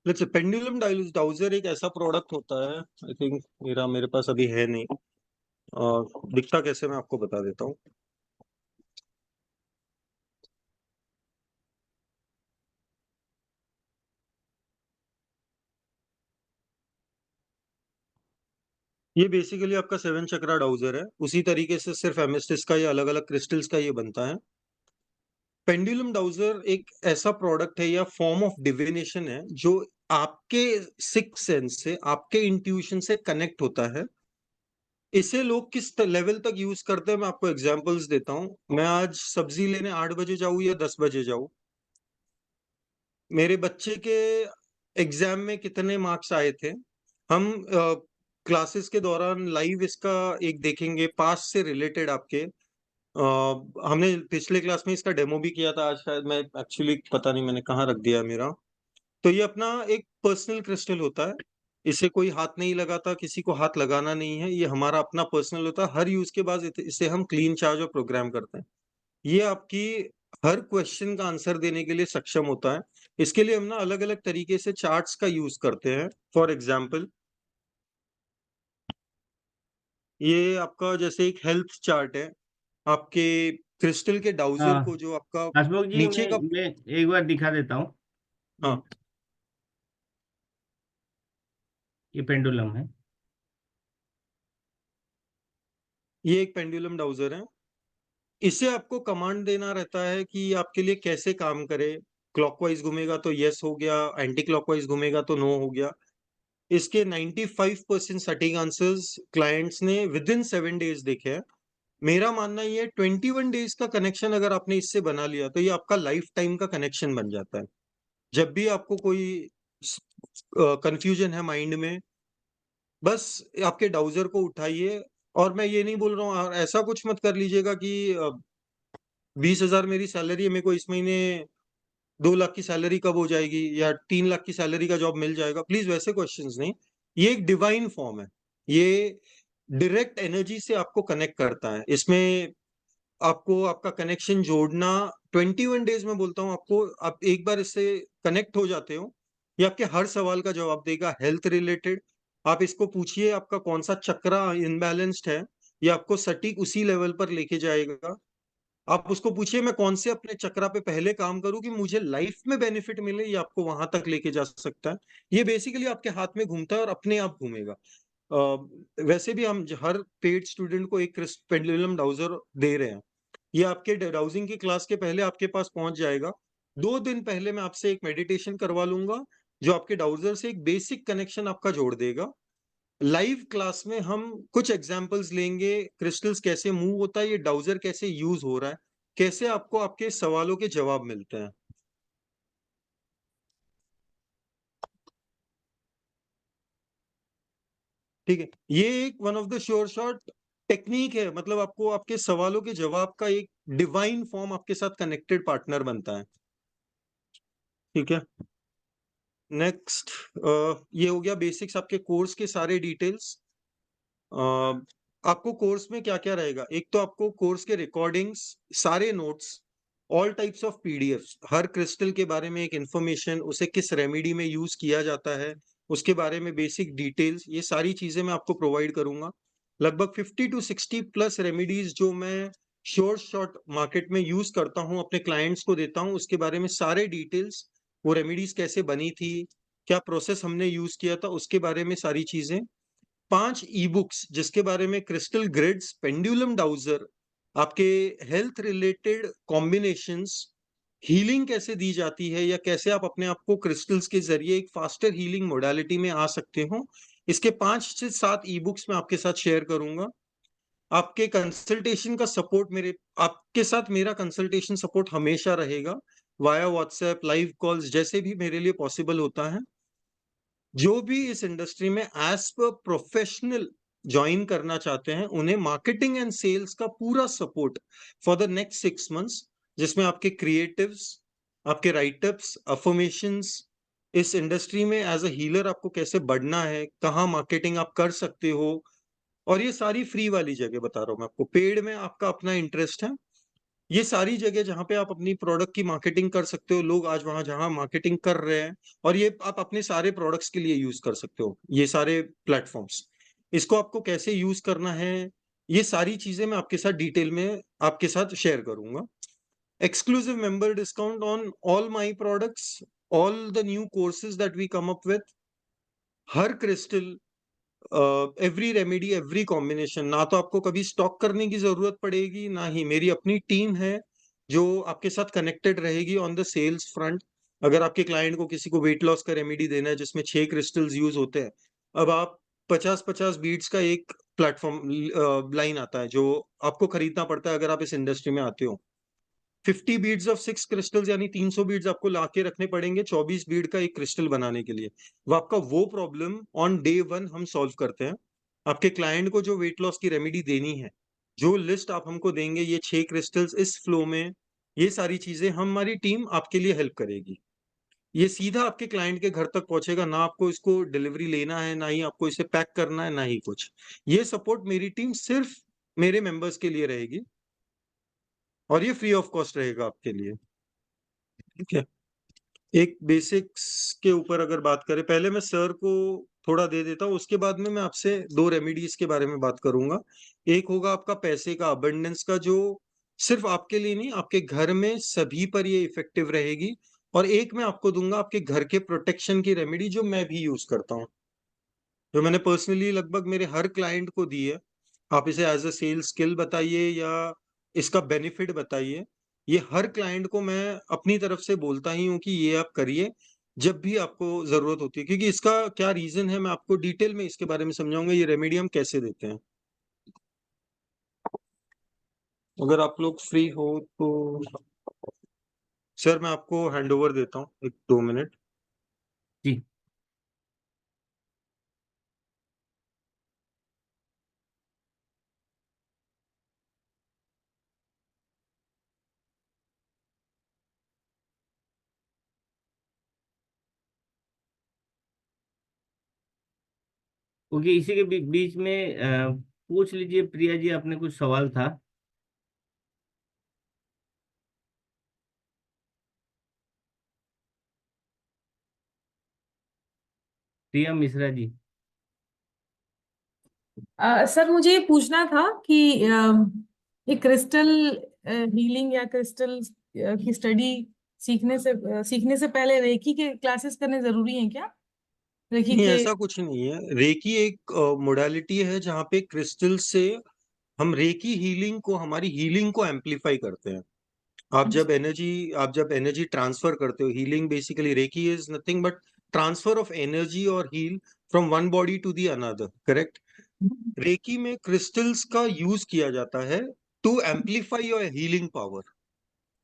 लेट्स पेंडुलम डाउजर एक ऐसा प्रोडक्ट होता है, आई थिंक मेरे पास अभी है नहीं। दिखता कैसे, मैं आपको बता देता हूँ। ये बेसिकली आपका 7 चक्रा डाउजर है, उसी तरीके से सिर्फ एमेस्टिस का या अलग अलग क्रिस्टल्स का ये बनता है। पेंडुलम डाउजर एक ऐसा प्रोडक्ट है या फॉर्म ऑफ डिविनेशन है जो आपके सिक्स सेंस से, आपके इंट्यूशन से कनेक्ट होता है। इसे लोग किस लेवल तक यूज करते हैं, मैं आपको एग्जांपल्स देता हूं। मैं आज सब्जी लेने 8 बजे जाऊं या 10 बजे जाऊं, मेरे बच्चे के एग्जाम में कितने मार्क्स आए थे, हम क्लासेस के दौरान लाइव इसका एक देखेंगे, पास से रिलेटेड आपके। हमने पिछले क्लास में इसका डेमो भी किया था, आज शायद मैं एक्चुअली पता नहीं मैंने कहाँ रख दिया मेरा। तो ये अपना एक पर्सनल क्रिस्टल होता है, इसे कोई हाथ नहीं लगाता, किसी को हाथ लगाना नहीं है, ये हमारा अपना पर्सनल होता है। हर यूज के बाद इसे हम क्लीन चार्ज और प्रोग्राम करते हैं। ये आपकी हर क्वेश्चन का आंसर देने के लिए सक्षम होता है। इसके लिए हम ना अलग अलग तरीके से चार्ट्स का यूज करते हैं। फॉर एग्जाम्पल, ये आपका जैसे एक हेल्थ चार्ट है, आपके क्रिस्टल के डाउजर हाँ को जो आपका हसमुख जी, नीचे मैं का। मैं एक बार दिखा देता हूँ। हाँ, ये पेंडुलम है। ये एक पेंडुलम डाउजर है। इसे आपको कमांड देना रहता है कि ये आपके लिए कैसे काम करे। क्लॉकवाइज घूमेगा तो यस हो गया, एंटी क्लॉकवाइज घूमेगा तो नो हो गया। इसके 95% सटीक आंसर्स क्लाइंट्स ने विद इन 7 डेज देखे हैं। मेरा मानना ये 21 डेज का कनेक्शन अगर आपने इससे बना लिया तो ये आपका लाइफ टाइम का कनेक्शन बन जाता है। जब भी आपको कोई कंफ्यूजन है माइंड में, बस आपके डाउजर को उठाइए। और मैं ये नहीं बोल रहा हूँ, ऐसा कुछ मत कर लीजिएगा कि 20,000 मेरी सैलरी है, मेरे को इस महीने 2 लाख की सैलरी कब हो जाएगी या 3 लाख की सैलरी का जॉब मिल जाएगा। प्लीज वैसे क्वेश्चंस नहीं। ये एक डिवाइन फॉर्म है, ये डायरेक्ट एनर्जी से आपको कनेक्ट करता है। इसमें आपको आपका कनेक्शन जोड़ना 21 डेज में बोलता हूँ आपको, आप एक बार इससे कनेक्ट हो जाते हो, ये आपके हर सवाल का जवाब देगा हेल्थ रिलेटेड। आप इसको पूछिए आपका कौन सा चक्रा इनबैलेंस्ड है, ये आपको सटीक उसी लेवल पर लेके जाएगा। आप उसको पूछिए मैं कौन से अपने चक्रा पे पहले काम करूं कि मुझे लाइफ में बेनिफिट मिले, ये आपको वहां तक लेके जा सकता है। ये बेसिकली आपके हाथ में घूमता है और अपने आप घूमेगा। वैसे भी हम हर पेड स्टूडेंट को एक पेंडुलम डाउजर दे रहे हैं। ये आपके डाउजिंग की क्लास के पहले आपके पास पहुंच जाएगा। 2 दिन पहले मैं आपसे एक मेडिटेशन करवा लूंगा जो आपके डाउजर से एक बेसिक कनेक्शन आपका जोड़ देगा। लाइव क्लास में हम कुछ एग्जांपल्स लेंगे, क्रिस्टल्स कैसे मूव होता है, ये डाउजर कैसे यूज हो रहा है, कैसे आपको आपके सवालों के जवाब मिलते हैं। ठीक है। ये एक one of the sure shot technique है, मतलब आपको आपके सवालों के जवाब का एक डिवाइन फॉर्म आपके साथ कनेक्टेड पार्टनर बनता है। ठीक है, नेक्स्ट ये हो गया बेसिक्स, आपके कोर्स के सारे डिटेल्स। आपको कोर्स में क्या क्या रहेगा, एक तो आपको कोर्स के रिकॉर्डिंग्स, सारे notes, all types of PDFs, her crystal के बारे में एक इंफॉर्मेशन, उसे किस रेमेडी में यूज किया जाता है उसके बारे में बेसिक डिटेल्स, ये सारी चीजें मैं आपको प्रोवाइड करूंगा। लगभग 50 to 60 प्लस रेमेडीज जो मैं शॉर्ट मार्केट में यूज करता हूं, अपने क्लाइंट्स को देता हूं, उसके बारे में सारे डिटेल्स, वो रेमेडीज कैसे बनी थी, क्या प्रोसेस हमने यूज किया था, उसके बारे में सारी चीजें। 5 ई बुक्स जिसके बारे में क्रिस्टल ग्रिड्स, पेंडुलम डाउजर, आपके हेल्थ रिलेटेड कॉम्बिनेशंस, हीलिंग कैसे दी जाती है या कैसे आप अपने आप को क्रिस्टल्स के जरिए एक फास्टर हीलिंग मोडालिटी में आ सकते हो, इसके 5 से 7 ई बुक्स मैं आपके साथ शेयर करूंगा। आपके कंसल्टेशन का सपोर्ट, मेरे आपके साथ मेरा कंसल्टेशन सपोर्ट हमेशा रहेगा, वाया व्हाट्सएप, लाइव कॉल्स, जैसे भी मेरे लिए पॉसिबल होता है। जो भी इस इंडस्ट्री में एज पर प्रोफेशनल ज्वाइन करना चाहते हैं, उन्हें मार्केटिंग एंड सेल्स का पूरा support for the next 6 months, जिसमें आपके क्रिएटिव्स, आपके राइटअप्स, अफर्मेशंस, इस इंडस्ट्री में एज अ हीलर आपको कैसे बढ़ना है, कहाँ मार्केटिंग आप कर सकते हो, और ये सारी फ्री वाली जगह बता रहा हूँ मैं आपको। पेड में आपका अपना इंटरेस्ट है, ये सारी जगह जहां पे आप अपनी प्रोडक्ट की मार्केटिंग कर सकते हो, लोग आज वहां जहां मार्केटिंग कर रहे हैं, और ये आप अपने सारे प्रोडक्ट्स के लिए यूज कर सकते हो, ये सारे प्लेटफॉर्म्स। इसको आपको कैसे यूज करना है, ये सारी चीजें मैं आपके साथ डिटेल में आपके साथ शेयर करूंगा। Exclusive member discount on all my products, all the new courses that we come up with, हर crystal, every remedy, every combination. ना तो आपको कभी स्टॉक करने की जरूरत पड़ेगी, ना ही मेरी अपनी टीम है जो आपके साथ कनेक्टेड रहेगी ऑन द सेल्स फ्रंट। अगर आपके क्लाइंट को किसी को वेट लॉस का रेमेडी देना है जिसमें 6 क्रिस्टल्स यूज होते हैं, अब आप 50-50 बीट्स का एक प्लेटफॉर्म लाइन आता है जो आपको खरीदना पड़ता है अगर आप इस इंडस्ट्री में आते हो। 50 बीड्स ऑफ 6 क्रिस्टल्स यानी 300 बीड्स आपको लाके रखने पड़ेंगे 24 बीड का एक क्रिस्टल बनाने के लिए। वो आपका वो प्रॉब्लम ऑन डे 1 हम सॉल्व करते हैं। आपके क्लाइंट को जो वेट लॉस की रेमेडी देनी है, जो लिस्ट आप हमको देंगे, ये 6 क्रिस्टल्स इस फ्लो में, ये सारी चीजें हमारी टीम आपके लिए हेल्प करेगी। ये सीधा आपके क्लाइंट के घर तक पहुंचेगा, ना आपको इसको डिलीवरी लेना है, ना ही आपको इसे पैक करना है, ना ही कुछ। ये सपोर्ट मेरी टीम सिर्फ मेरे मेंबर्स के लिए रहेगी, और ये फ्री ऑफ कॉस्ट रहेगा आपके लिए। ठीक है, एक बेसिक्स के ऊपर अगर बात करें, पहले मैं सर को थोड़ा दे देता हूँ, उसके बाद में मैं आपसे 2 रेमेडीज के बारे में बात करूंगा। एक होगा आपका पैसे का अबंडेंस का, जो सिर्फ आपके लिए नहीं, आपके घर में सभी पर ये इफेक्टिव रहेगी। और एक मैं आपको दूंगा आपके घर के प्रोटेक्शन की रेमेडी, जो मैं भी यूज करता हूँ, जो मैंने पर्सनली लगभग मेरे हर क्लाइंट को दी है। आप इसे एज अ सेल स्किल बताइए या इसका बेनिफिट बताइए, ये हर क्लाइंट को मैं अपनी तरफ से बोलता ही हूँ कि ये आप करिए जब भी आपको जरूरत होती है, क्योंकि इसका क्या रीजन है मैं आपको डिटेल में इसके बारे में समझाऊंगा, ये रेमेडी हम कैसे देते हैं। अगर आप लोग फ्री हो तो सर मैं आपको हैंड ओवर देता हूँ, 1-2 मिनट। जी। ओके, इसी के बीच में पूछ लीजिए प्रिया जी, आपने कुछ सवाल था। प्रिया मिश्रा जी। सर मुझे ये पूछना था कि ये क्रिस्टल हीलिंग या क्रिस्टल की स्टडी सीखने से पहले रेकी के क्लासेस करने जरूरी हैं क्या? रेकी नहीं, के। ऐसा कुछ नहीं है। रेकी एक मोडालिटी है जहाँ पे क्रिस्टल से हम रेकी हीलिंग को, हमारी हीलिंग को एम्पलीफाई करते हैं। आप जब एनर्जी ट्रांसफर करते हो, healing basically, reiki is nothing but transfer of energy और heal from one body to the another, correct. Reiki में क्रिस्टल्स का यूज किया जाता है to amplify your healing power.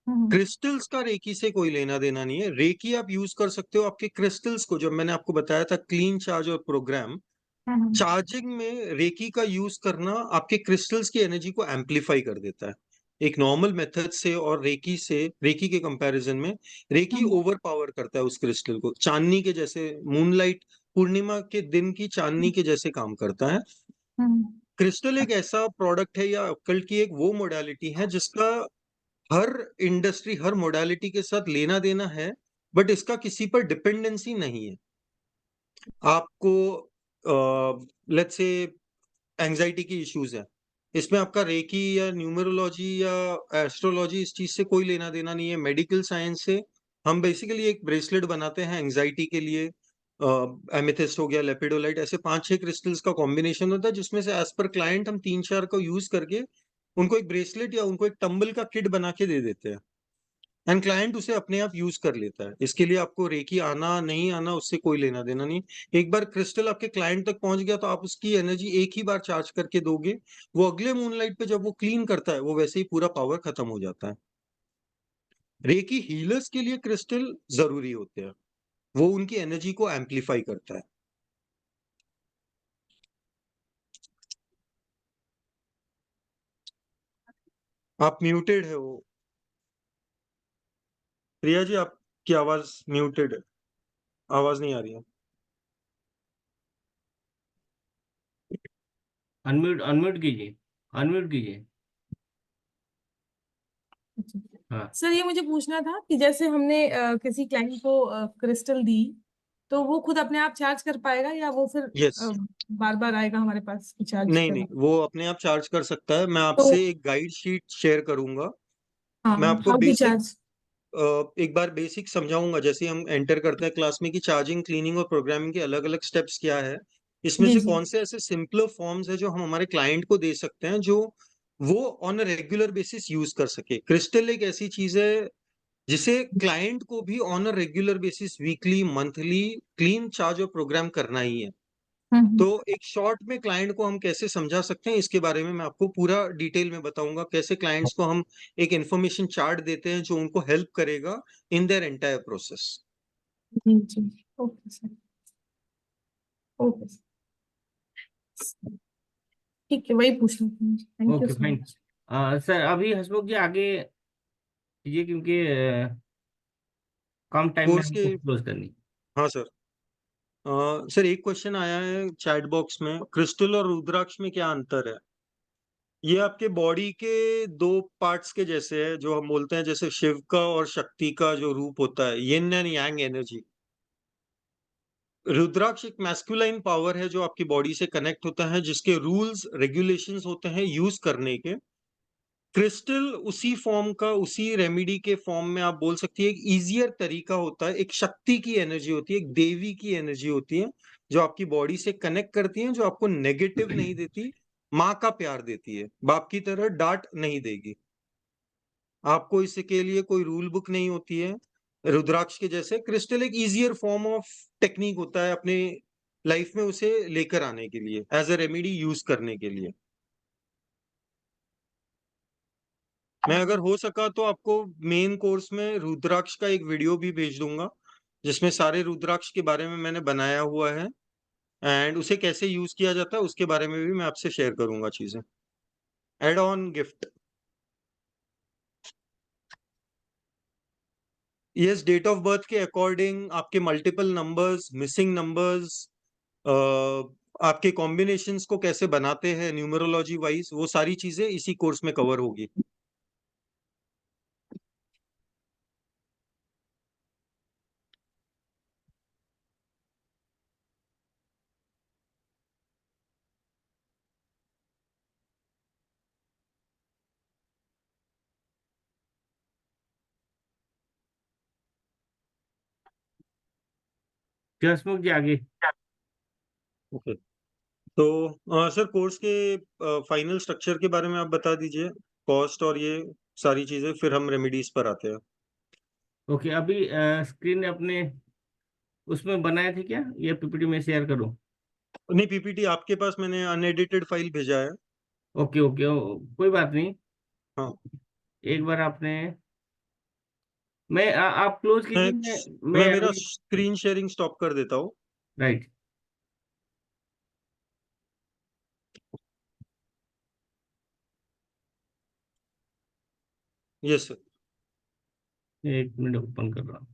Hmm. Crystals का रेकी से कोई लेना देना नहीं है। रेकी आप यूज कर सकते हो आपके क्रिस्टल्स को, जब मैंने आपको बताया था क्लीन चार्ज और प्रोग्राम, चार्जिंग में रेकी का यूज करना आपके क्रिस्टल्स की एनर्जी को एम्पलीफाई कर देता है। एक नॉर्मल मेथड से और रेकी के कंपैरिजन में रेकी ओवर पावर करता है उस क्रिस्टल को, चांदनी के जैसे, मूनलाइट पूर्णिमा के दिन की चांदनी के जैसे काम करता है। क्रिस्टल एक ऐसा प्रोडक्ट है या अक्कल्ट की एक वो मोडालिटी है जिसका हर इंडस्ट्री, हर मोडालिटी के साथ लेना देना है, बट इसका किसी पर डिपेंडेंसी नहीं है। आपको लेट्स से एंजाइटी की इश्यूज है, इसमें आपका रेकी या न्यूमरोलॉजी या एस्ट्रोलॉजी इस चीज से कोई लेना देना नहीं है। मेडिकल साइंस से हम बेसिकली एक ब्रेसलेट बनाते हैं एंजाइटी के लिए, एमेथिस्ट हो गया, लेपिडोलाइट, ऐसे 5-6 क्रिस्टल्स का कॉम्बिनेशन होता है जिसमें से एज पर क्लाइंट हम 3-4 को यूज करके उनको एक ब्रेसलेट या उनको एक टंबल का किट बना के दे देते हैं, एंड क्लाइंट उसे अपने आप यूज कर लेता है। इसके लिए आपको रेकी आना नहीं आना उससे कोई लेना देना नहीं। एक बार क्रिस्टल आपके क्लाइंट तक पहुंच गया तो आप उसकी एनर्जी एक ही बार चार्ज करके दोगे, वो अगले मूनलाइट पे जब वो क्लीन करता है वो वैसे ही पूरा पावर खत्म हो जाता है। रेकी हीलर्स के लिए क्रिस्टल जरूरी होते हैं, वो उनकी एनर्जी को एम्पलीफाई करता है। आप म्यूटेड है वो, प्रिया जी आपकी आवाज म्यूटेड है, आवाज नहीं आ रही है। अनम्यूट अनम्यूट कीजिए, अनम्यूट कीजिए। हाँ सर ये मुझे पूछना था कि जैसे हमने किसी क्लाइंट को क्रिस्टल दी तो वो खुद अपने आप चार्ज कर पाएगा या वो फिर यस, बार बार आएगा हमारे पास चार्ज नहीं नहीं, करना? वो अपने आप चार्ज कर सकता है। मैं तो आपसे एक गाइड शीट शेयर करूंगा। हाँ, मैं आपको हाउ टू बेसिक चार्ज? एक बार बेसिक समझाऊंगा, जैसे हम एंटर करते हैं क्लास में कि चार्जिंग, क्लीनिंग और प्रोग्रामिंग के अलग अलग स्टेप्स क्या है, इसमें जी से जी। कौन से ऐसे सिंपलर फॉर्म्स है जो हम हमारे क्लाइंट को दे सकते हैं जो वो on a regular basis use कर सके। क्रिस्टल एक ऐसी चीज है जिसे क्लाइंट को भी on a regular basis, weekly, monthly clean, charge और प्रोग्राम करना ही है। तो एक शॉर्ट में क्लाइंट को हम कैसे समझा सकते हैं इसके बारे में मैं आपको पूरा डिटेल में बताऊंगा, कैसे क्लाइंट्स को हम एक इंफॉर्मेशन चार्ट देते हैं जो उनको हेल्प करेगा इन देयर एंटायर प्रोसेस। जी जी। ओके सर, ओके सर, ठीक है, वही पूछना था मुझे। Thank you okay so fine. Much. Sir अभी हसमुख जी आगे कीजिए क्योंकि कम टाइम में कोर्स के, हमको क्लोज करनी। हाँ सर। सर एक क्वेश्चन आया है चैट बॉक्स में, क्रिस्टल और रुद्राक्ष में क्या अंतर है? ये आपके बॉडी के दो पार्ट्स के जैसे है, जो हम बोलते हैं जैसे शिव का और शक्ति का जो रूप होता है, यिन एंड यांग एनर्जी। रुद्राक्ष एक मैस्कुलाइन पावर है जो आपकी बॉडी से कनेक्ट होता है, जिसके रूल्स रेगुलेशंस होते हैं यूज करने के। क्रिस्टल उसी फॉर्म का, उसी रेमेडी के फॉर्म में आप बोल सकती है, एक इजियर तरीका होता है, एक शक्ति की एनर्जी होती है, एक देवी की एनर्जी होती है जो आपकी बॉडी से कनेक्ट करती है, जो आपको नेगेटिव नहीं देती, माँ का प्यार देती है, बाप की तरह डांट नहीं देगी आपको। इसके लिए कोई रूल बुक नहीं होती है। रुद्राक्ष के जैसे क्रिस्टल एक इजियर फॉर्म ऑफ टेक्निक होता है अपने लाइफ में उसे लेकर आने के लिए, एज अ रेमेडी यूज करने के लिए। मैं अगर हो सका तो आपको मेन कोर्स में रुद्राक्ष का एक वीडियो भी भेज दूंगा जिसमें सारे रुद्राक्ष के बारे में मैंने बनाया हुआ है, एंड उसे कैसे यूज किया जाता है उसके बारे में भी मैं आपसे शेयर करूंगा चीजें, add on gift. Yes, date of birth के अकॉर्डिंग आपके मल्टीपल नंबर्स, मिसिंग नंबर्स, आपके कॉम्बिनेशंस को कैसे बनाते हैं न्यूमरोलॉजी वाइज, वो सारी चीजें इसी कोर्स में कवर होगी। जी हसमुख जी आगे। ओके, तो सर कोर्स के फाइनल स्ट्रक्चर के बारे में आप बता दीजिए, कॉस्ट और ये सारी चीजें, फिर हम रेमेडीज पर आते हैं। ओके अभी स्क्रीन अपने उसमें बनाए थे क्या, ये पीपीटी में शेयर करूँ? नहीं, पीपीटी आपके पास मैंने अनएडिटेड फाइल भेजा है। ओके ओके कोई बात नहीं। हाँ, एक बार आपने आप क्लोज मैं कीजिए, मैं मैं मेरा अभी। स्क्रीन शेयरिंग स्टॉप कर देता हूँ। राइट। Yes sir. एक मिनट ओपन कर रहा हूँ।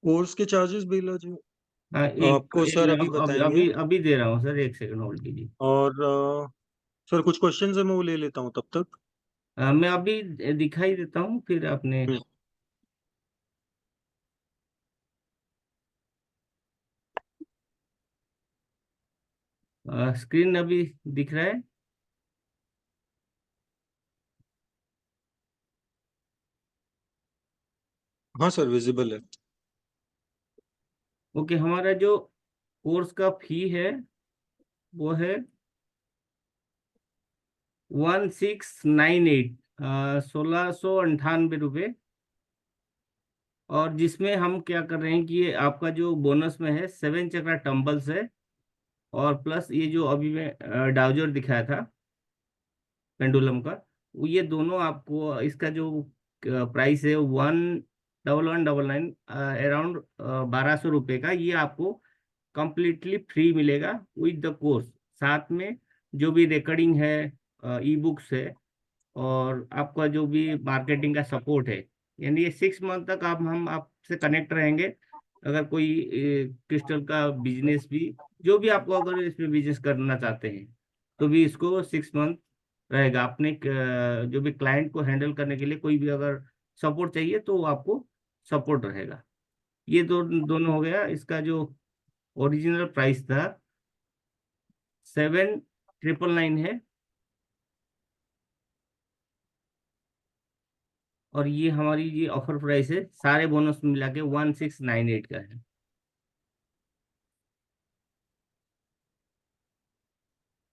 कोर्स के चार्जेस बेला जी हाँ, आपको सर अभी बताएंगे। अभी अभी दे रहा हूँ सर, एक सेकंड होल्ड कीजिए। और सर कुछ क्वेश्चंस है मैं वो ले लेता हूँ तब तक। मैं अभी दिखाई देता हूँ, फिर आपने हम्म, स्क्रीन अभी दिख रहा है। हाँ सर विजिबल है। ओके, हमारा जो कोर्स का फी है वो है 1698, 1698 रुपये। और जिसमें हम क्या कर रहे हैं कि ये आपका जो बोनस में है 7 चक्रा टम्बल्स है, और प्लस ये जो अभी मैं डाउजर दिखाया था पेंडुलम का, वो ये दोनों आपको, इसका जो प्राइस है 11,199, अराउंड 1200 रुपये का, ये आपको कंप्लीटली फ्री मिलेगा विद द कोर्स। साथ में जो भी रिकॉर्डिंग है, ई बुक्स है, और आपका जो भी मार्केटिंग का सपोर्ट है, यानी ये 6 मंथ तक आप हम आपसे कनेक्ट रहेंगे। अगर कोई क्रिस्टल का बिजनेस भी, जो भी आपको अगर इसमें बिजनेस करना चाहते हैं, तो भी इसको 6 मंथ रहेगा। अपने जो भी क्लाइंट को हैंडल करने के लिए कोई भी अगर सपोर्ट चाहिए तो वो आपको सपोर्ट रहेगा। ये दोनों हो गया। इसका जो ओरिजिनल प्राइस था 7,999 है, और ये हमारी ये ऑफर प्राइस है, सारे बोनस मिला के 1698 का है।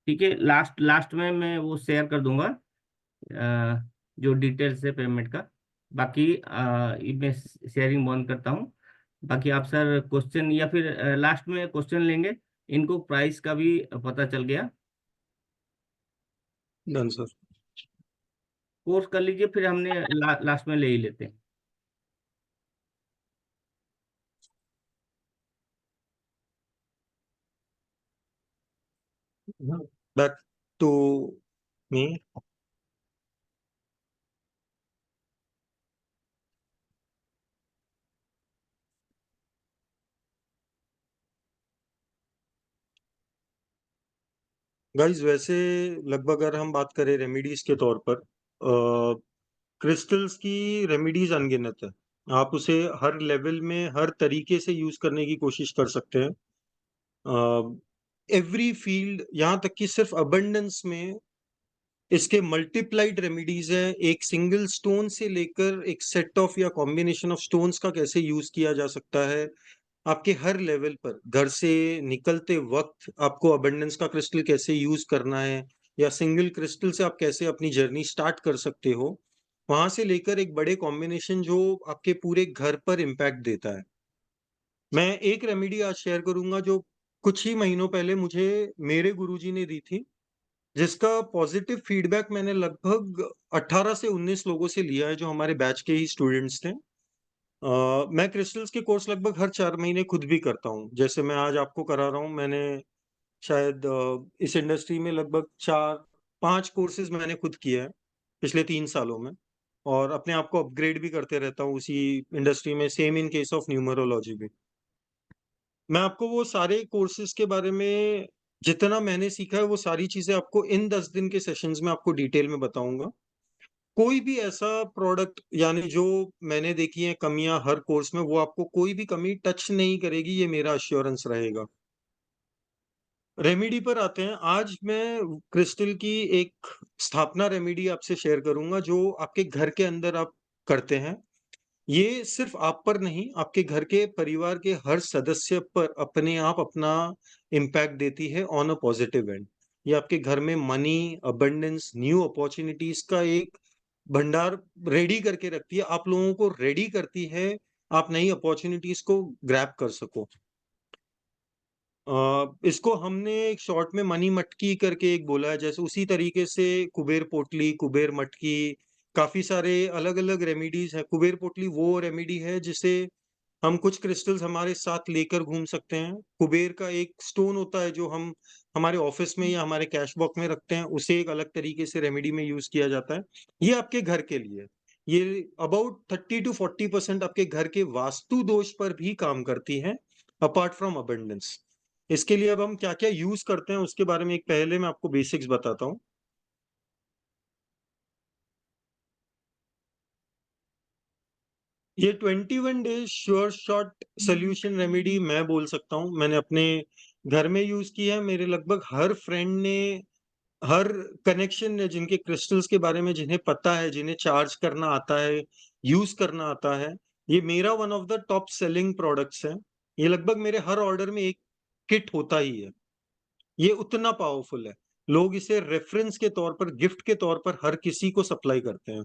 ठीक है, लास्ट लास्ट में मैं वो शेयर कर दूंगा, जो डिटेल्स है पेमेंट का। बाकी ये मैं शेयरिंग बंद करता हूँ। बाकी आप सर क्वेश्चन, या फिर लास्ट में क्वेश्चन लेंगे, इनको प्राइस का भी पता चल गया। Done sir. कोर्स कर लीजिए, फिर हमने लास्ट में ले ही लेते हैं। Back to me. गाइस वैसे लगभग अगर हम बात करें रेमेडीज के तौर पर, क्रिस्टल्स की रेमेडीज अनगिनत है। आप उसे हर लेवल में हर तरीके से यूज करने की कोशिश कर सकते हैं। एवरी फील्ड, यहाँ तक कि सिर्फ अबंडेंस में इसके मल्टीप्लाइड रेमेडीज है। एक सिंगल स्टोन से लेकर एक सेट ऑफ या कॉम्बिनेशन ऑफ स्टोन्स का कैसे यूज किया जा सकता है, आपके हर लेवल पर घर से निकलते वक्त आपको अबंडेंस का क्रिस्टल कैसे यूज करना है, या सिंगल क्रिस्टल से आप कैसे अपनी जर्नी स्टार्ट कर सकते हो, वहां से लेकर एक बड़े कॉम्बिनेशन जो आपके पूरे घर पर इम्पैक्ट देता है। मैं एक रेमेडी आज शेयर करूंगा जो कुछ ही महीनों पहले मुझे मेरे गुरुजी ने दी थी, जिसका पॉजिटिव फीडबैक मैंने लगभग 18 से 19 लोगों से लिया है जो हमारे बैच के ही स्टूडेंट्स थे। मैं क्रिस्टल्स के कोर्स लगभग हर 4 महीने खुद भी करता हूँ। जैसे मैं आज आपको करा रहा हूँ, मैंने शायद इस इंडस्ट्री में लगभग 4-5 कोर्सेज मैंने खुद किए हैं पिछले 3 सालों में, और अपने आप को अपग्रेड भी करते रहता हूँ उसी इंडस्ट्री में। Same in case of numerology भी। मैं आपको वो सारे कोर्सेज के बारे में जितना मैंने सीखा है वो सारी चीजें आपको इन 10 दिन के सेशंस में आपको डिटेल में बताऊंगा। कोई भी ऐसा प्रोडक्ट यानी जो मैंने देखी है कमियां हर कोर्स में, वो आपको कोई भी कमी टच नहीं करेगी, ये मेरा अश्योरेंस रहेगा। रेमेडी पर आते हैं। आज मैं क्रिस्टल की एक स्थापना रेमेडी आपसे शेयर करूंगा जो आपके घर के अंदर आप करते हैं। ये सिर्फ आप पर नहीं, आपके घर के परिवार के हर सदस्य पर अपने आप अपना इम्पैक्ट देती है ऑन अ पॉजिटिव एंड। ये आपके घर में मनी, अबंडेंस, न्यू अपॉर्चुनिटीज का एक भंडार रेडी करके रखती है, आप लोगों को रेडी करती है आप नई अपॉर्चुनिटीज को ग्रैब कर सको। इसको हमने एक शॉर्ट में मनी मटकी करके एक बोला है, जैसे उसी तरीके से कुबेर पोटली, कुबेर मटकी, काफी सारे अलग अलग रेमेडीज है। कुबेर पोटली वो रेमेडी है जिसे हम कुछ क्रिस्टल्स हमारे साथ लेकर घूम सकते हैं। कुबेर का एक स्टोन होता है जो हम हमारे ऑफिस में या हमारे कैश बॉक्स में रखते हैं, उसे एक अलग तरीके से रेमेडी में यूज किया जाता है। ये आपके घर के लिए, ये अबाउट 30-40% आपके घर के वास्तु दोष पर भी काम करती है, अपार्ट फ्रॉम अबंडेंस। इसके लिए अब हम क्या क्या यूज करते हैं उसके बारे में एक पहले मैं आपको बेसिक्स बताता हूँ। ये 21 days sure shot solution remedy मैं बोल सकता हूँ, मैंने अपने घर में यूज किया है। मेरे लगभग हर फ्रेंड ने, हर कनेक्शन ने, जिनके क्रिस्टल्स के बारे में जिन्हें पता है, जिन्हें चार्ज करना आता है, यूज करना आता है, ये मेरा one of the top selling products है। ये लगभग मेरे हर ऑर्डर में एक किट होता ही है। ये उतना पावरफुल है, लोग इसे रेफरेंस के तौर पर, गिफ्ट के तौर पर हर किसी को सप्लाई करते हैं।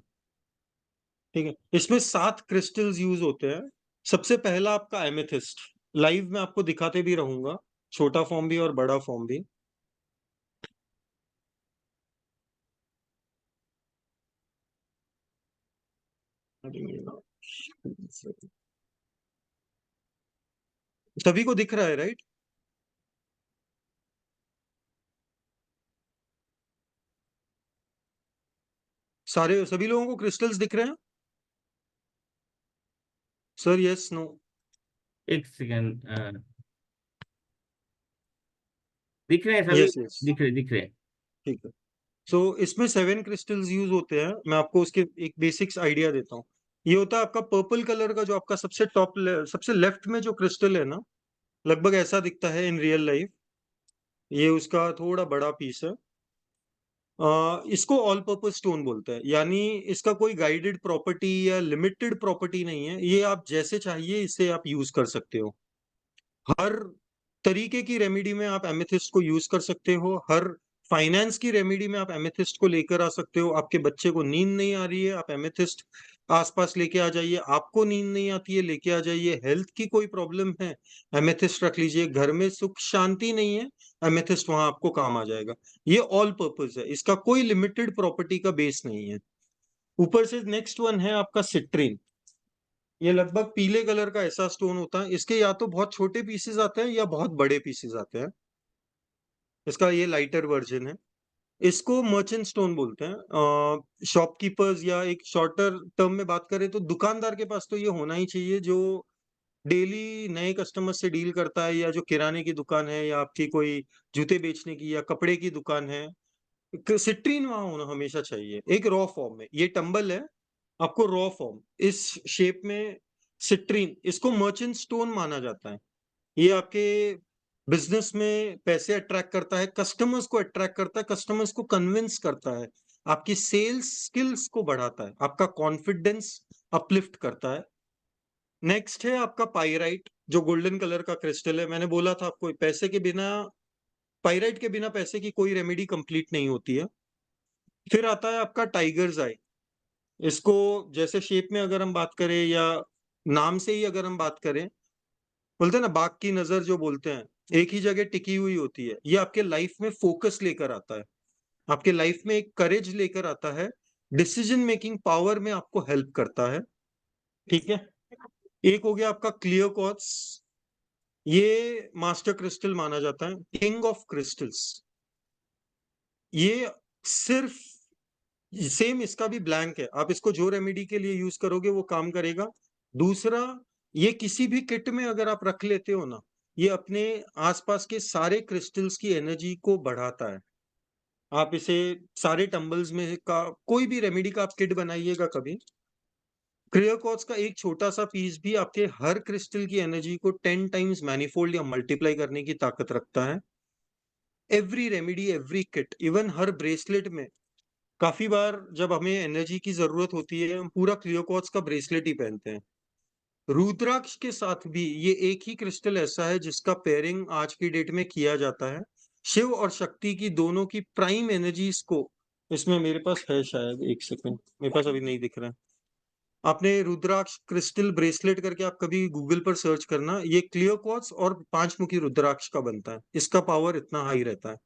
ठीक है, इसमें 7 क्रिस्टल्स यूज होते हैं। सबसे पहला आपका एमेथिस्ट, लाइव में आपको दिखाते भी रहूंगा, छोटा फॉर्म भी और बड़ा फॉर्म भी। सभी को दिख रहा है राइट? सारे सभी लोगों को क्रिस्टल्स दिख रहे हैं सर? Yes, no? एक सेकेंड, दिख रहे हैं सभी? यस यस, दिख रहे हैं। ठीक है। सो इसमें 7 क्रिस्टल्स यूज होते हैं। मैं आपको उसके एक बेसिक्स आइडिया देता हूँ। ये होता है आपका पर्पल कलर का, जो आपका सबसे टॉप, सबसे लेफ्ट में जो क्रिस्टल है ना, लगभग ऐसा दिखता है इन रियल लाइफ। ये उसका थोड़ा बड़ा पीस है। इसको ऑल पर्पस स्टोन बोलते हैं, यानी इसका कोई गाइडेड प्रॉपर्टी या लिमिटेड प्रॉपर्टी नहीं है। ये आप जैसे चाहिए इसे आप यूज कर सकते हो। हर तरीके की रेमेडी में आप एमेथिस्ट को यूज कर सकते हो। हर फाइनेंस की रेमेडी में आप एमेथिस्ट को लेकर आ सकते हो। आपके बच्चे को नींद नहीं आ रही है, आप एमेथिस्ट आसपास लेके आ जाइए। आपको नींद नहीं आती है, लेके आ जाइए। हेल्थ की कोई प्रॉब्लम है, एमेथिस्ट रख लीजिए। घर में सुख शांति नहीं है, एमेथिस्ट वहां आपको काम आ जाएगा। ये ऑल पर्पज है, इसका कोई लिमिटेड प्रॉपर्टी का बेस नहीं है। ऊपर से नेक्स्ट वन है आपका सिट्रीन। ये लगभग पीले कलर का ऐसा स्टोन होता है। इसके या तो बहुत छोटे पीसेस आते हैं या बहुत बड़े पीसेस आते हैं। इसका ये लाइटर वर्जन है। इसको मर्चेंट स्टोन बोलते हैं। शॉपकीपर्स, या एक शॉर्टर टर्म में बात करें तो दुकानदार के पास तो ये होना ही चाहिए, जो डेली नए कस्टमर से डील करता है, या जो किराने की दुकान है, या आपकी कोई जूते बेचने की या कपड़े की दुकान है। सिट्रीन वहां होना हमेशा चाहिए, एक रॉ फॉर्म में। ये टंबल है, आपको रॉ फॉर्म इस शेप में सिट्रीन, इसको मर्चेंट स्टोन माना जाता है। ये आपके बिजनेस में पैसे अट्रैक्ट करता है, कस्टमर्स को अट्रैक्ट करता है, कस्टमर्स को कन्विंस करता है, आपकी सेल्स स्किल्स को बढ़ाता है, आपका कॉन्फिडेंस अपलिफ्ट करता है। नेक्स्ट है आपका पाइराइट, जो गोल्डन कलर का क्रिस्टल है। मैंने बोला था आपको, पैसे के बिना, पाइराइट के बिना पैसे की कोई रेमेडी कंप्लीट नहीं होती है। फिर आता है आपका टाइगर्स आई। इसको जैसे शेप में अगर हम बात करें, या नाम से ही अगर हम बात करें, बोलते हैं ना बाघ की नजर, जो बोलते हैं, एक ही जगह टिकी हुई होती है। ये आपके लाइफ में फोकस लेकर आता है, आपके लाइफ में एक करेज लेकर आता है, डिसीजन मेकिंग पावर में आपको हेल्प करता है। ठीक है, एक हो गया आपका क्लियर क्वार्ट्ज। ये मास्टर क्रिस्टल माना जाता है, किंग ऑफ क्रिस्टल्स। ये सिर्फ सेम इसका भी ब्लैंक है, आप इसको जो रेमेडी के लिए यूज करोगे वो काम करेगा। दूसरा, ये किसी भी किट में अगर आप रख लेते हो ना, ये अपने आसपास के सारे क्रिस्टल्स की एनर्जी को बढ़ाता है। आप इसे सारे टंबल्स में का कोई भी रेमेडी का आप किट बनाइएगा कभी, क्लियर क्वार्ट्ज का एक छोटा सा पीस भी आपके हर क्रिस्टल की एनर्जी को 10 टाइम्स मैनिफोल्ड या मल्टीप्लाई करने की ताकत रखता है। Every remedy, every kit, even हर ब्रेसलेट में, काफी बार जब हमें एनर्जी की जरूरत होती है हम पूरा क्लियर क्वार्ट्ज का ब्रेसलेट ही पहनते हैं। रुद्राक्ष के साथ भी ये एक ही क्रिस्टल ऐसा है जिसका पेयरिंग आज की डेट में किया जाता है। शिव और शक्ति की दोनों की प्राइम एनर्जीज को, इसमें मेरे पास है शायद, एक सेकंड, मेरे पास अभी नहीं दिख रहा है। आपने रुद्राक्ष क्रिस्टल ब्रेसलेट करके आप कभी गूगल पर सर्च करना, ये क्लियर क्वार्ट्ज और 5 मुखी रुद्राक्ष का बनता है, इसका पावर इतना हाई रहता है।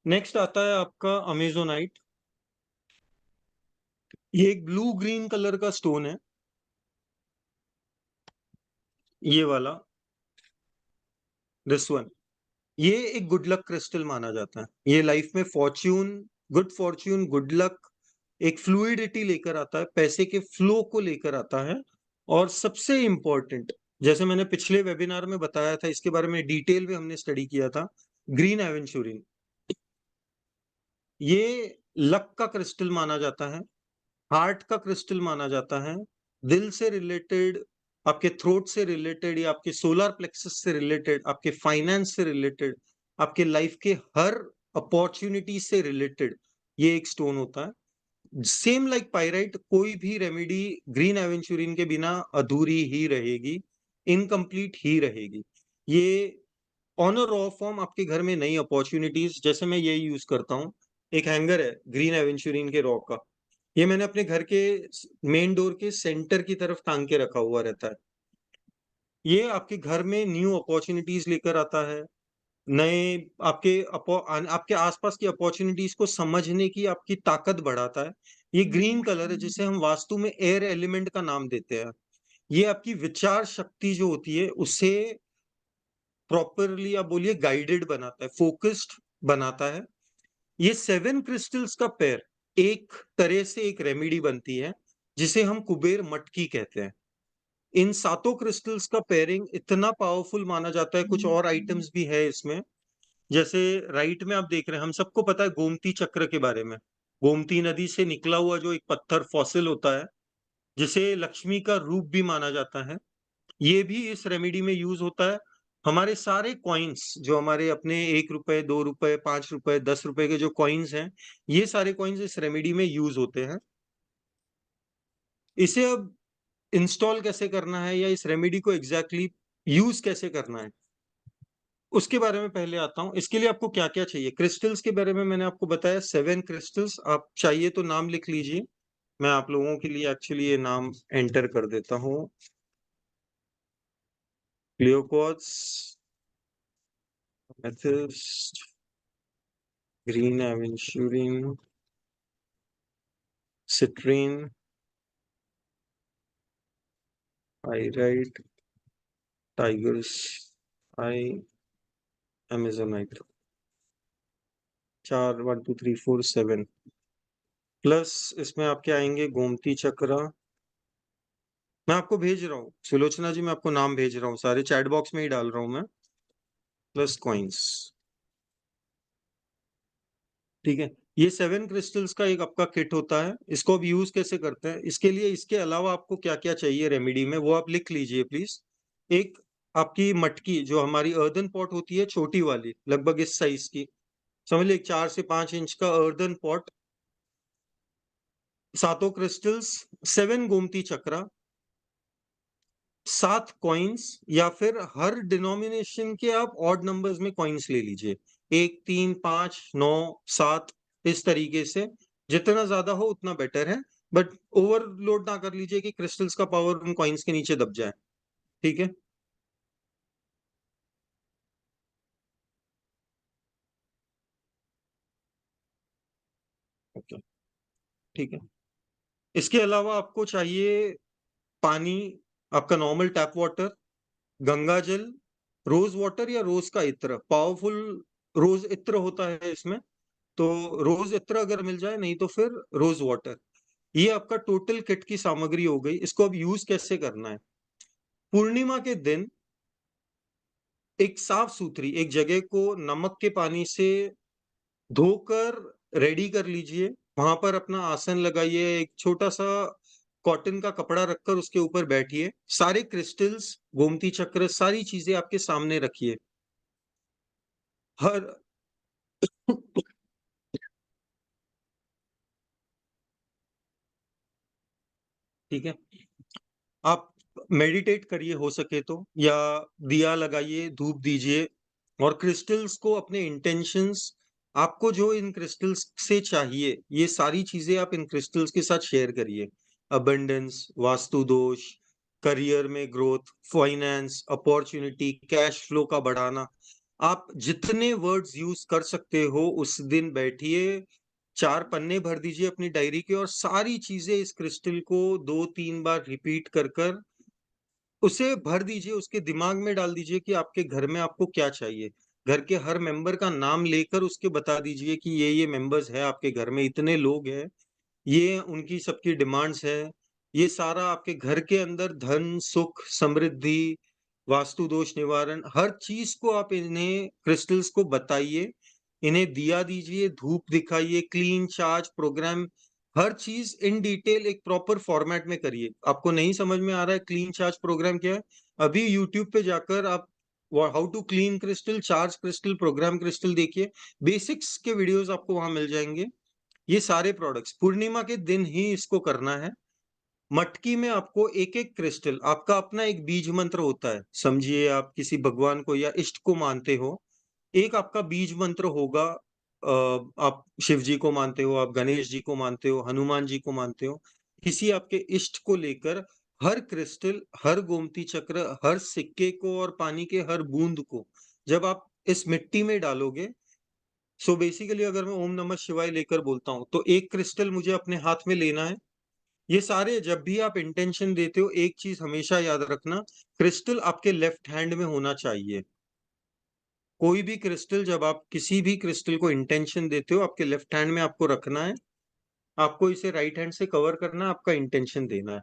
नेक्स्ट आता है आपका अमेजोनाइट। ये एक ब्लू ग्रीन कलर का स्टोन है, ये वाला, दिस वन। ये एक गुड लक क्रिस्टल माना जाता है। ये लाइफ में Fortune, good Fortune, good luck, एक फ्लूइडिटी लेकर आता है, पैसे के फ्लो को लेकर आता है। और सबसे इंपॉर्टेंट, जैसे मैंने पिछले वेबिनार में बताया था, इसके बारे में डिटेल में हमने स्टडी किया था, ग्रीन एवेंचुरिन। ये लक का क्रिस्टल माना जाता है, हार्ट का क्रिस्टल माना जाता है, दिल से रिलेटेड, आपके थ्रोट से रिलेटेड, या आपके सोलर प्लेक्सस से रिलेटेड, आपके फाइनेंस से रिलेटेड, आपके लाइफ के हर अपॉर्चुनिटी से रिलेटेड ये एक स्टोन होता है। सेम लाइक पाइराइट, कोई भी रेमेडी ग्रीन एवेंचुरिन के बिना अधूरी ही रहेगी, इनकम्प्लीट ही रहेगी। ये ऑन रॉ फॉर्म आपके घर में नई अपॉर्चुनिटीज, जैसे मैं यही यूज करता हूँ, एक हैंगर है ग्रीन एवेंचुरिन के रॉ का, ये मैंने अपने घर के मेन डोर के सेंटर की तरफ टांग के रखा हुआ रहता है। ये आपके घर में न्यू अपॉर्चुनिटीज लेकर आता है, नए आपके आसपास की अपॉर्चुनिटीज को समझने की आपकी ताकत बढ़ाता है। ये ग्रीन कलर है जिसे हम वास्तु में एयर एलिमेंट का नाम देते हैं। ये आपकी विचार शक्ति जो होती है उसे प्रॉपरली आप बोलिए गाइडेड बनाता है, फोकस्ड बनाता है। ये 7 क्रिस्टल्स का पेयर एक तरह से एक रेमेडी बनती है जिसे हम कुबेर मटकी कहते हैं। इन 7 क्रिस्टल्स का पेयरिंग इतना पावरफुल माना जाता है। कुछ और आइटम्स भी है इसमें, जैसे राइट में आप देख रहे हैं, हम सबको पता है गोमती चक्र के बारे में। गोमती नदी से निकला हुआ जो एक पत्थर फॉसिल होता है, जिसे लक्ष्मी का रूप भी माना जाता है, ये भी इस रेमेडी में यूज होता है। हमारे सारे कॉइन्स जो हमारे अपने 1 रुपए, 2 रुपए, 5 रुपए, 10 रुपए के जो कॉइन्स हैं, ये सारे कॉइन्स इस रेमेडी में यूज होते हैं। इसे अब इंस्टॉल कैसे करना है या इस रेमेडी को एग्जैक्टली यूज कैसे करना है, उसके बारे में पहले आता हूं। इसके लिए आपको क्या क्या चाहिए, क्रिस्टल्स के बारे में मैंने आपको बताया, 7 क्रिस्टल्स। आप चाहिए तो नाम लिख लीजिए, मैं आप लोगों के लिए एक्चुअली ये नाम एंटर कर देता हूं। Clear quartz, amethyst, green aventurine, citrine, pyrite, tiger's eye, amazonite. 4, 1 2 3 4 7 plus इसमें आपके आएंगे गोमती चक्र। मैं आपको भेज रहा हूँ सुलोचना जी, मैं आपको नाम भेज रहा हूँ, सारे चैट बॉक्स में ही डाल रहा हूँ मैं, प्लस कॉइन्स। ठीक है, ये 7 क्रिस्टल्स का एक आपका किट होता है। इसको अब यूज कैसे करते हैं, इसके लिए इसके अलावा आपको क्या क्या चाहिए रेमेडी में, वो आप लिख लीजिए प्लीज। एक आपकी मटकी, जो हमारी अर्दन पॉट होती है, छोटी वाली, लगभग इस साइज की, समझ लीजिए 4 से 5 इंच का अर्दन पॉट, 7 क्रिस्टल्स, 7 गोमती चक्रा, 7 कॉइन्स, या फिर हर डिनोमिनेशन के आप ऑड नंबर्स में कॉइन्स ले लीजिए, 1, 3, 5, 9, 7, इस तरीके से। जितना ज्यादा हो उतना बेटर है, बट ओवरलोड ना कर लीजिए कि क्रिस्टल्स का पावर उन कॉइन्स के नीचे दब जाए। ठीक है, ओके, ठीक है। इसके अलावा आपको चाहिए पानी, आपका नॉर्मल टैप वाटर, गंगा जल, रोज वाटर या रोज का इत्र, पावरफुल रोज इत्र होता है इसमें, तो रोज इत्र अगर मिल जाए, नहीं तो फिर रोज वाटर। ये आपका टोटल किट की सामग्री हो गई। इसको अब यूज कैसे करना है? पूर्णिमा के दिन एक साफ सुथरी एक जगह को नमक के पानी से धोकर रेडी कर लीजिए। वहां पर अपना आसन लगाइए, एक छोटा सा कॉटन का कपड़ा रखकर उसके ऊपर बैठिए। सारे क्रिस्टल्स, गोमती चक्र, सारी चीजें आपके सामने रखिए। हर ठीक है, आप मेडिटेट करिए हो सके तो, या दिया लगाइए, धूप दीजिए, और क्रिस्टल्स को अपने इंटेंशंस, आपको जो इन क्रिस्टल्स से चाहिए, ये सारी चीजें आप इन क्रिस्टल्स के साथ शेयर करिए। अबंडेंस, वास्तु दोष, करियर में growth, finance, opportunity, cash flow का बढ़ाना, आप जितने वर्ड्स यूज कर सकते हो उस दिन बैठिए, 4 पन्ने भर दीजिए अपनी डायरी के, और सारी चीजें इस क्रिस्टल को 2-3 बार रिपीट कर कर उसे भर दीजिए, उसके दिमाग में डाल दीजिए कि आपके घर में आपको क्या चाहिए। घर के हर मेंबर का नाम लेकर उसके बता दीजिए कि ये मेंबर्स है आपके घर में, इतने लोग हैं, ये उनकी सबकी डिमांड्स है। ये सारा आपके घर के अंदर धन, सुख, समृद्धि, वास्तु दोष निवारण, हर चीज को आप इन्हें क्रिस्टल्स को बताइए, इन्हें दिया दीजिए, धूप दिखाइए, क्लीन चार्ज प्रोग्राम, हर चीज इन डिटेल एक प्रॉपर फॉर्मेट में करिए। आपको नहीं समझ में आ रहा है क्लीन चार्ज प्रोग्राम क्या है, अभी यूट्यूब पे जाकर आप how to clean crystal, charge crystal, program crystal देखिए, बेसिक्स के वीडियोस आपको वहां मिल जाएंगे। ये सारे प्रोडक्ट्स पूर्णिमा के दिन ही इसको करना है। मटकी में आपको एक एक क्रिस्टल, आपका अपना एक बीज मंत्र होता है, समझिए आप किसी भगवान को या इष्ट को मानते हो, एक आपका बीज मंत्र होगा। आप शिव जी को मानते हो, आप गणेश जी को मानते हो, हनुमान जी को मानते हो, किसी आपके इष्ट को लेकर हर क्रिस्टल, हर गोमती चक्र, हर सिक्के को और पानी के हर बूंद को जब आप इस मिट्टी में डालोगे, सो बेसिकली अगर मैं ओम नमः शिवाय लेकर बोलता हूं तो एक क्रिस्टल मुझे अपने हाथ में लेना है। ये सारे जब भी आप इंटेंशन देते हो, एक चीज हमेशा याद रखना, क्रिस्टल आपके लेफ्ट हैंड में होना चाहिए। कोई भी क्रिस्टल, जब आप किसी भी क्रिस्टल को इंटेंशन देते हो, आपके लेफ्ट हैंड में आपको रखना है। आपको इसे राइट हैंड से कवर करना है, आपका इंटेंशन देना है।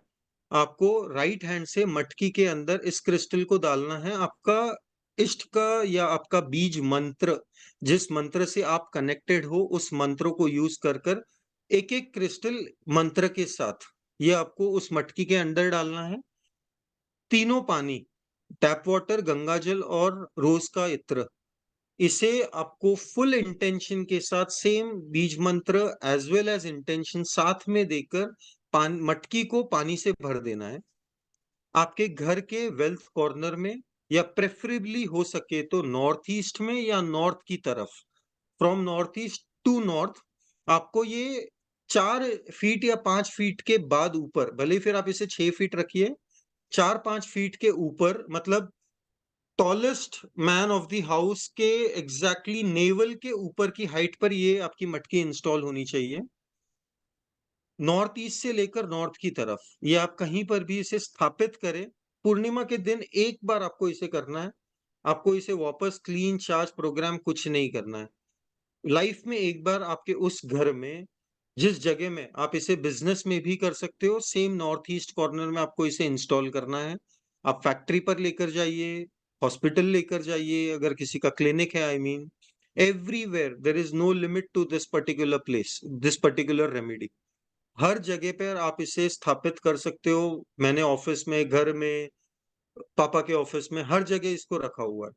आपको राइट हैंड से मटकी के अंदर इस क्रिस्टल को डालना है, आपका इष्ट का या आपका बीज मंत्र, जिस मंत्र से आप कनेक्टेड हो, उस मंत्रों को यूज कर कर एक एक क्रिस्टल मंत्र के साथ ये आपको उस मटकी के अंदर डालना है। तीनों पानी, टैप वाटर, गंगा जल और रोज का इत्र, इसे आपको फुल इंटेंशन के साथ सेम बीज मंत्र एज वेल एज इंटेंशन साथ में देकर मटकी को पानी से भर देना है। आपके घर के वेल्थ कॉर्नर में, या प्रेफरेबली हो सके तो नॉर्थ ईस्ट में या नॉर्थ की तरफ, from north east to north, आपको ये 4 फीट या 5 फीट के बाद ऊपर, भले फिर आप इसे 6 फीट रखिए, 4-5 फीट के ऊपर, मतलब tallest man of the house के एग्जैक्टली नेवल के ऊपर की हाइट पर ये आपकी मटकी इंस्टॉल होनी चाहिए। नॉर्थ ईस्ट से लेकर नॉर्थ की तरफ, ये आप कहीं पर भी इसे स्थापित करें। पूर्णिमा के दिन एक बार आपको इसे करना है, आपको इसे वापस क्लीन चार्ज प्रोग्राम कुछ नहीं करना है। लाइफ में एक बार आपके उस घर में, जिस जगह में आप इसे बिजनेस में भी कर सकते हो, सेम नॉर्थ ईस्ट कॉर्नर में आपको इसे इंस्टॉल करना है। आप फैक्ट्री पर लेकर जाइए, हॉस्पिटल लेकर जाइए, अगर किसी का क्लिनिक है, I mean everywhere there is no limit to this particular place, this particular remedy. हर जगह पर आप इसे स्थापित कर सकते हो। मैंने ऑफिस में, घर में, पापा के ऑफिस में, हर जगह इसको रखा हुआ है।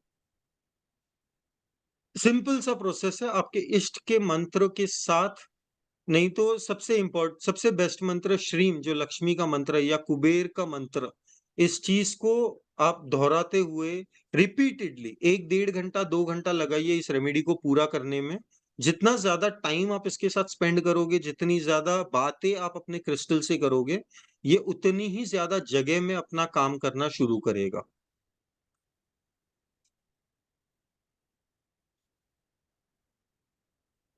सिंपल सा प्रोसेस है, आपके इष्ट के मंत्र के साथ, नहीं तो सबसे बेस्ट मंत्र श्रीम, जो लक्ष्मी का मंत्र है, या कुबेर का मंत्र, इस चीज को आप दोहराते हुए रिपीटेडली 1-1.5 घंटा 2 घंटा लगाइए इस रेमेडी को पूरा करने में। जितना ज्यादा टाइम आप इसके साथ स्पेंड करोगे, जितनी ज्यादा बातें आप अपने क्रिस्टल से करोगे, ये उतनी ही ज्यादा जगह में अपना काम करना शुरू करेगा।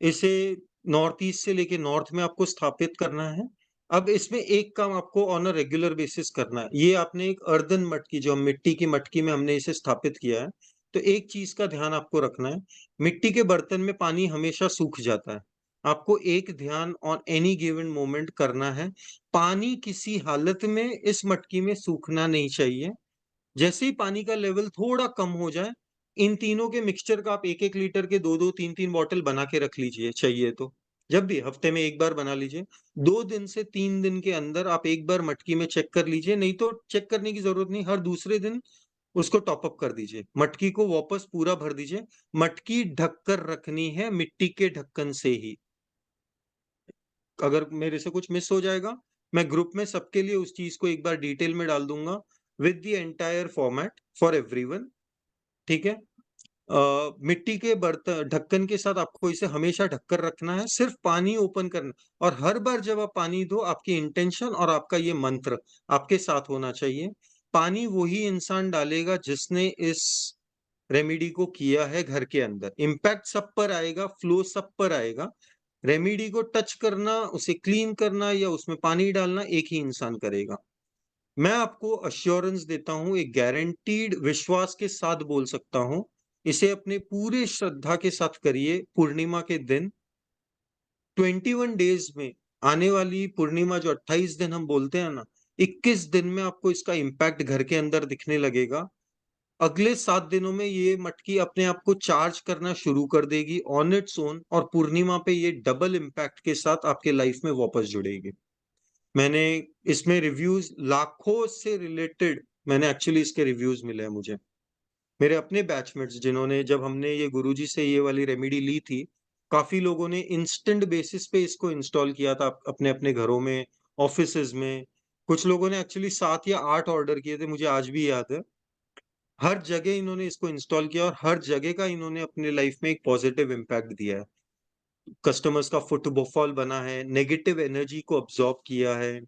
इसे नॉर्थ ईस्ट से लेके नॉर्थ में आपको स्थापित करना है। अब इसमें एक काम आपको ऑन अ रेगुलर बेसिस करना है। ये आपने एक अर्दन मटकी, जो मिट्टी की मटकी में हमने इसे स्थापित किया है, तो एक चीज का ध्यान आपको रखना है, मिट्टी के बर्तन में पानी हमेशा सूख जाता है। आपको एक ध्यान ऑन एनी गिवन मोमेंट करना है, पानी किसी हालत में इस मटकी में सूखना नहीं चाहिए। जैसे ही पानी का लेवल थोड़ा कम हो जाए, इन तीनों के मिक्सचर का आप 1-1 लीटर के 2-2 3-3 बॉटल बना के रख लीजिए, चाहिए तो जब भी हफ्ते में एक बार बना लीजिए। 2 दिन से 3 दिन के अंदर आप एक बार मटकी में चेक कर लीजिए, नहीं तो चेक करने की जरूरत नहीं, हर दूसरे दिन उसको टॉप अप कर दीजिए, मटकी को वापस पूरा भर दीजिए। मटकी ढककर रखनी है मिट्टी के ढक्कन से ही। अगर मेरे से कुछ मिस हो जाएगा, मैं ग्रुप में सबके लिए उस चीज को एक बार डिटेल में डाल दूंगा with the entire format for everyone. ठीक है। मिट्टी के बर्तन ढक्कन के साथ आपको इसे हमेशा ढककर रखना है, सिर्फ पानी ओपन करना, और हर बार जब आप पानी दो, आपकी इंटेंशन और आपका ये मंत्र आपके साथ होना चाहिए। पानी वही इंसान डालेगा जिसने इस रेमेडी को किया है घर के अंदर। इम्पैक्ट सब पर आएगा, फ्लो सब पर आएगा। रेमेडी को टच करना, उसे क्लीन करना या उसमें पानी डालना एक ही इंसान करेगा। मैं आपको अश्योरेंस देता हूं, एक गारंटीड विश्वास के साथ बोल सकता हूं, इसे अपने पूरे श्रद्धा के साथ करिए। पूर्णिमा के दिन 21 डेज में, आने वाली पूर्णिमा जो 28 दिन हम बोलते हैं ना, 21 दिन में आपको इसका इम्पैक्ट घर के अंदर दिखने लगेगा। अगले 7 दिनों में ये मटकी अपने आप को चार्ज करना शुरू कर देगी ऑन इट्स ओन, और पूर्णिमा पे ये डबल इम्पैक्ट के साथ आपके लाइफ में वापस जुड़ेगी। मैंने इसमें रिव्यूज लाखों से रिलेटेड, मैंने एक्चुअली इसके रिव्यूज मिले हैं मुझे। मेरे अपने बैचमेट्स जिन्होंने, जब हमने ये गुरुजी से ये वाली रेमेडी ली थी, काफी लोगों ने इंस्टेंट बेसिस पे इसको इंस्टॉल किया था अपने अपने घरों में, ऑफिसेज में। कुछ लोगों ने एक्चुअली 7 या 8 ऑर्डर किए थे, मुझे आज भी याद है। हर जगह इन्होंने इसको इंस्टॉल किया और हर जगह का इन्होंने अपने लाइफ में एक पॉजिटिव इम्पैक्ट दिया है। कस्टमर्स का फुटबॉल बना है, नेगेटिव एनर्जी को अब्सॉर्ब किया है।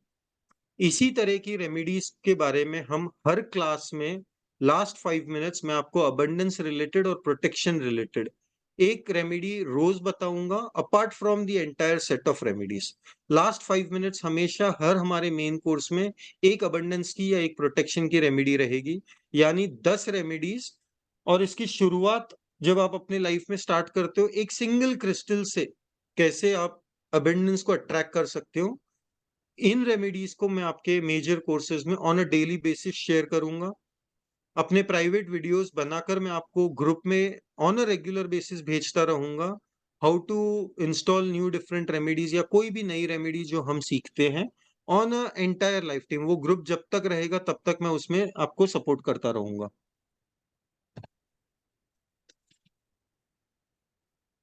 इसी तरह की रेमेडीज के बारे में हम हर क्लास में लास्ट 5 मिनट्स में आपको अबंडेंस रिलेटेड और प्रोटेक्शन रिलेटेड एक रेमेडी रोज बताऊंगा, apart from the entire set of remedies. Last 5 minutes हमेशा हर हमारे मेन कोर्स में एक अबंडेंस की या एक प्रोटेक्शन की रेमेडी रहेगी, यानी 10 रेमेडीज। और इसकी शुरुआत जब आप अपने लाइफ में स्टार्ट करते हो, एक सिंगल क्रिस्टल से कैसे आप अबंडेंस को अट्रैक्ट कर सकते हो, इन रेमेडीज को मैं आपके मेजर कोर्सेज में on a daily basis share करूंगा। अपने प्राइवेट वीडियोस बनाकर मैं आपको ग्रुप में ऑन अ रेगुलर बेसिस भेजता रहूंगा, how to install new different remedies या कोई भी नई रेमेडी जो हम सीखते हैं on a entire lifetime. वो ग्रुप जब तक रहेगा तब तक मैं उसमें आपको सपोर्ट करता रहूंगा।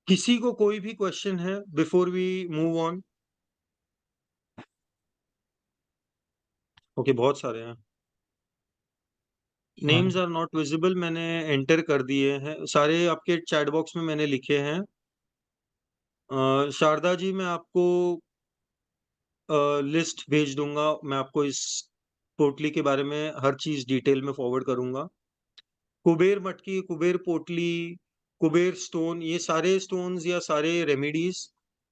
किसी को कोई भी क्वेश्चन है before we move on? Okay, बहुत सारे हैं। नेम्स आर नॉट विजिबल, मैंने एंटर कर दिए हैं सारे, आपके चैट बॉक्स में मैंने लिखे हैं। शारदा जी, मैं आपको लिस्ट भेज दूंगा, मैं आपको इस पोटली के बारे में हर चीज डिटेल में फॉरवर्ड करूंगा। कुबेर मटकी, कुबेर पोटली, कुबेर स्टोन, ये सारे स्टोन्स या सारे रेमेडीज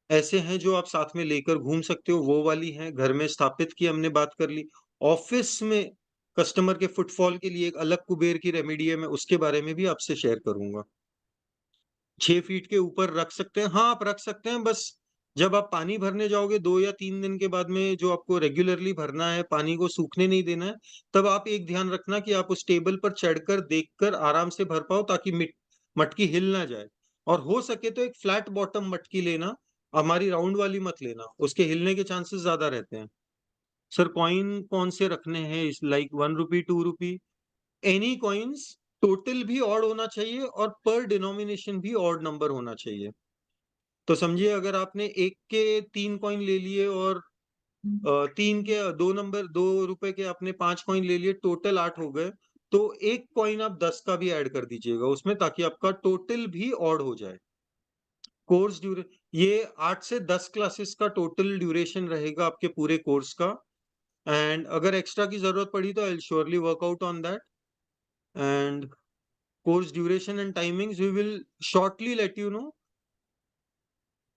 ऐसे हैं जो आप साथ में लेकर घूम सकते हो, वो वाली हैं। घर में स्थापित की हमने बात कर ली। ऑफिस में कस्टमर के फुटफॉल के लिए एक अलग कुबेर की रेमेडी है, मैं उसके बारे में भी आपसे शेयर करूंगा। 6 फीट के ऊपर रख सकते हैं, हाँ आप रख सकते हैं, बस जब आप पानी भरने जाओगे 2 या 3 दिन के बाद में, जो आपको रेगुलरली भरना है, पानी को सूखने नहीं देना है, तब आप एक ध्यान रखना कि आप उस टेबल पर चढ़कर देखकर आराम से भर पाओ, ताकि मटकी हिल ना जाए। और हो सके तो एक फ्लैट बॉटम मटकी लेना, हमारी राउंड वाली मत लेना, उसके हिलने के चांसेस ज्यादा रहते हैं। सर कॉइन कौन से रखने हैं, इस लाइक 1 रुपी 2 रुपी, एनी कॉइन्स, टोटल भी ऑड होना चाहिए और पर डिनोमिनेशन भी ऑड नंबर होना चाहिए। तो समझिए अगर आपने 1 के 3 कॉइन ले लिए और 2 रुपए के आपने 5 कॉइन ले लिए, टोटल 8 हो गए, तो एक कॉइन आप 10 का भी ऐड कर दीजिएगा उसमें, ताकि आपका टोटल भी ऑड हो जाए। कोर्स ड्यूरे ये 8 से 10 क्लासेस का टोटल ड्यूरेशन रहेगा आपके पूरे कोर्स का। एंड अगर एक्स्ट्रा की जरूरत पड़ी तो I will surely work out on that. And course duration and timings we will shortly let you know.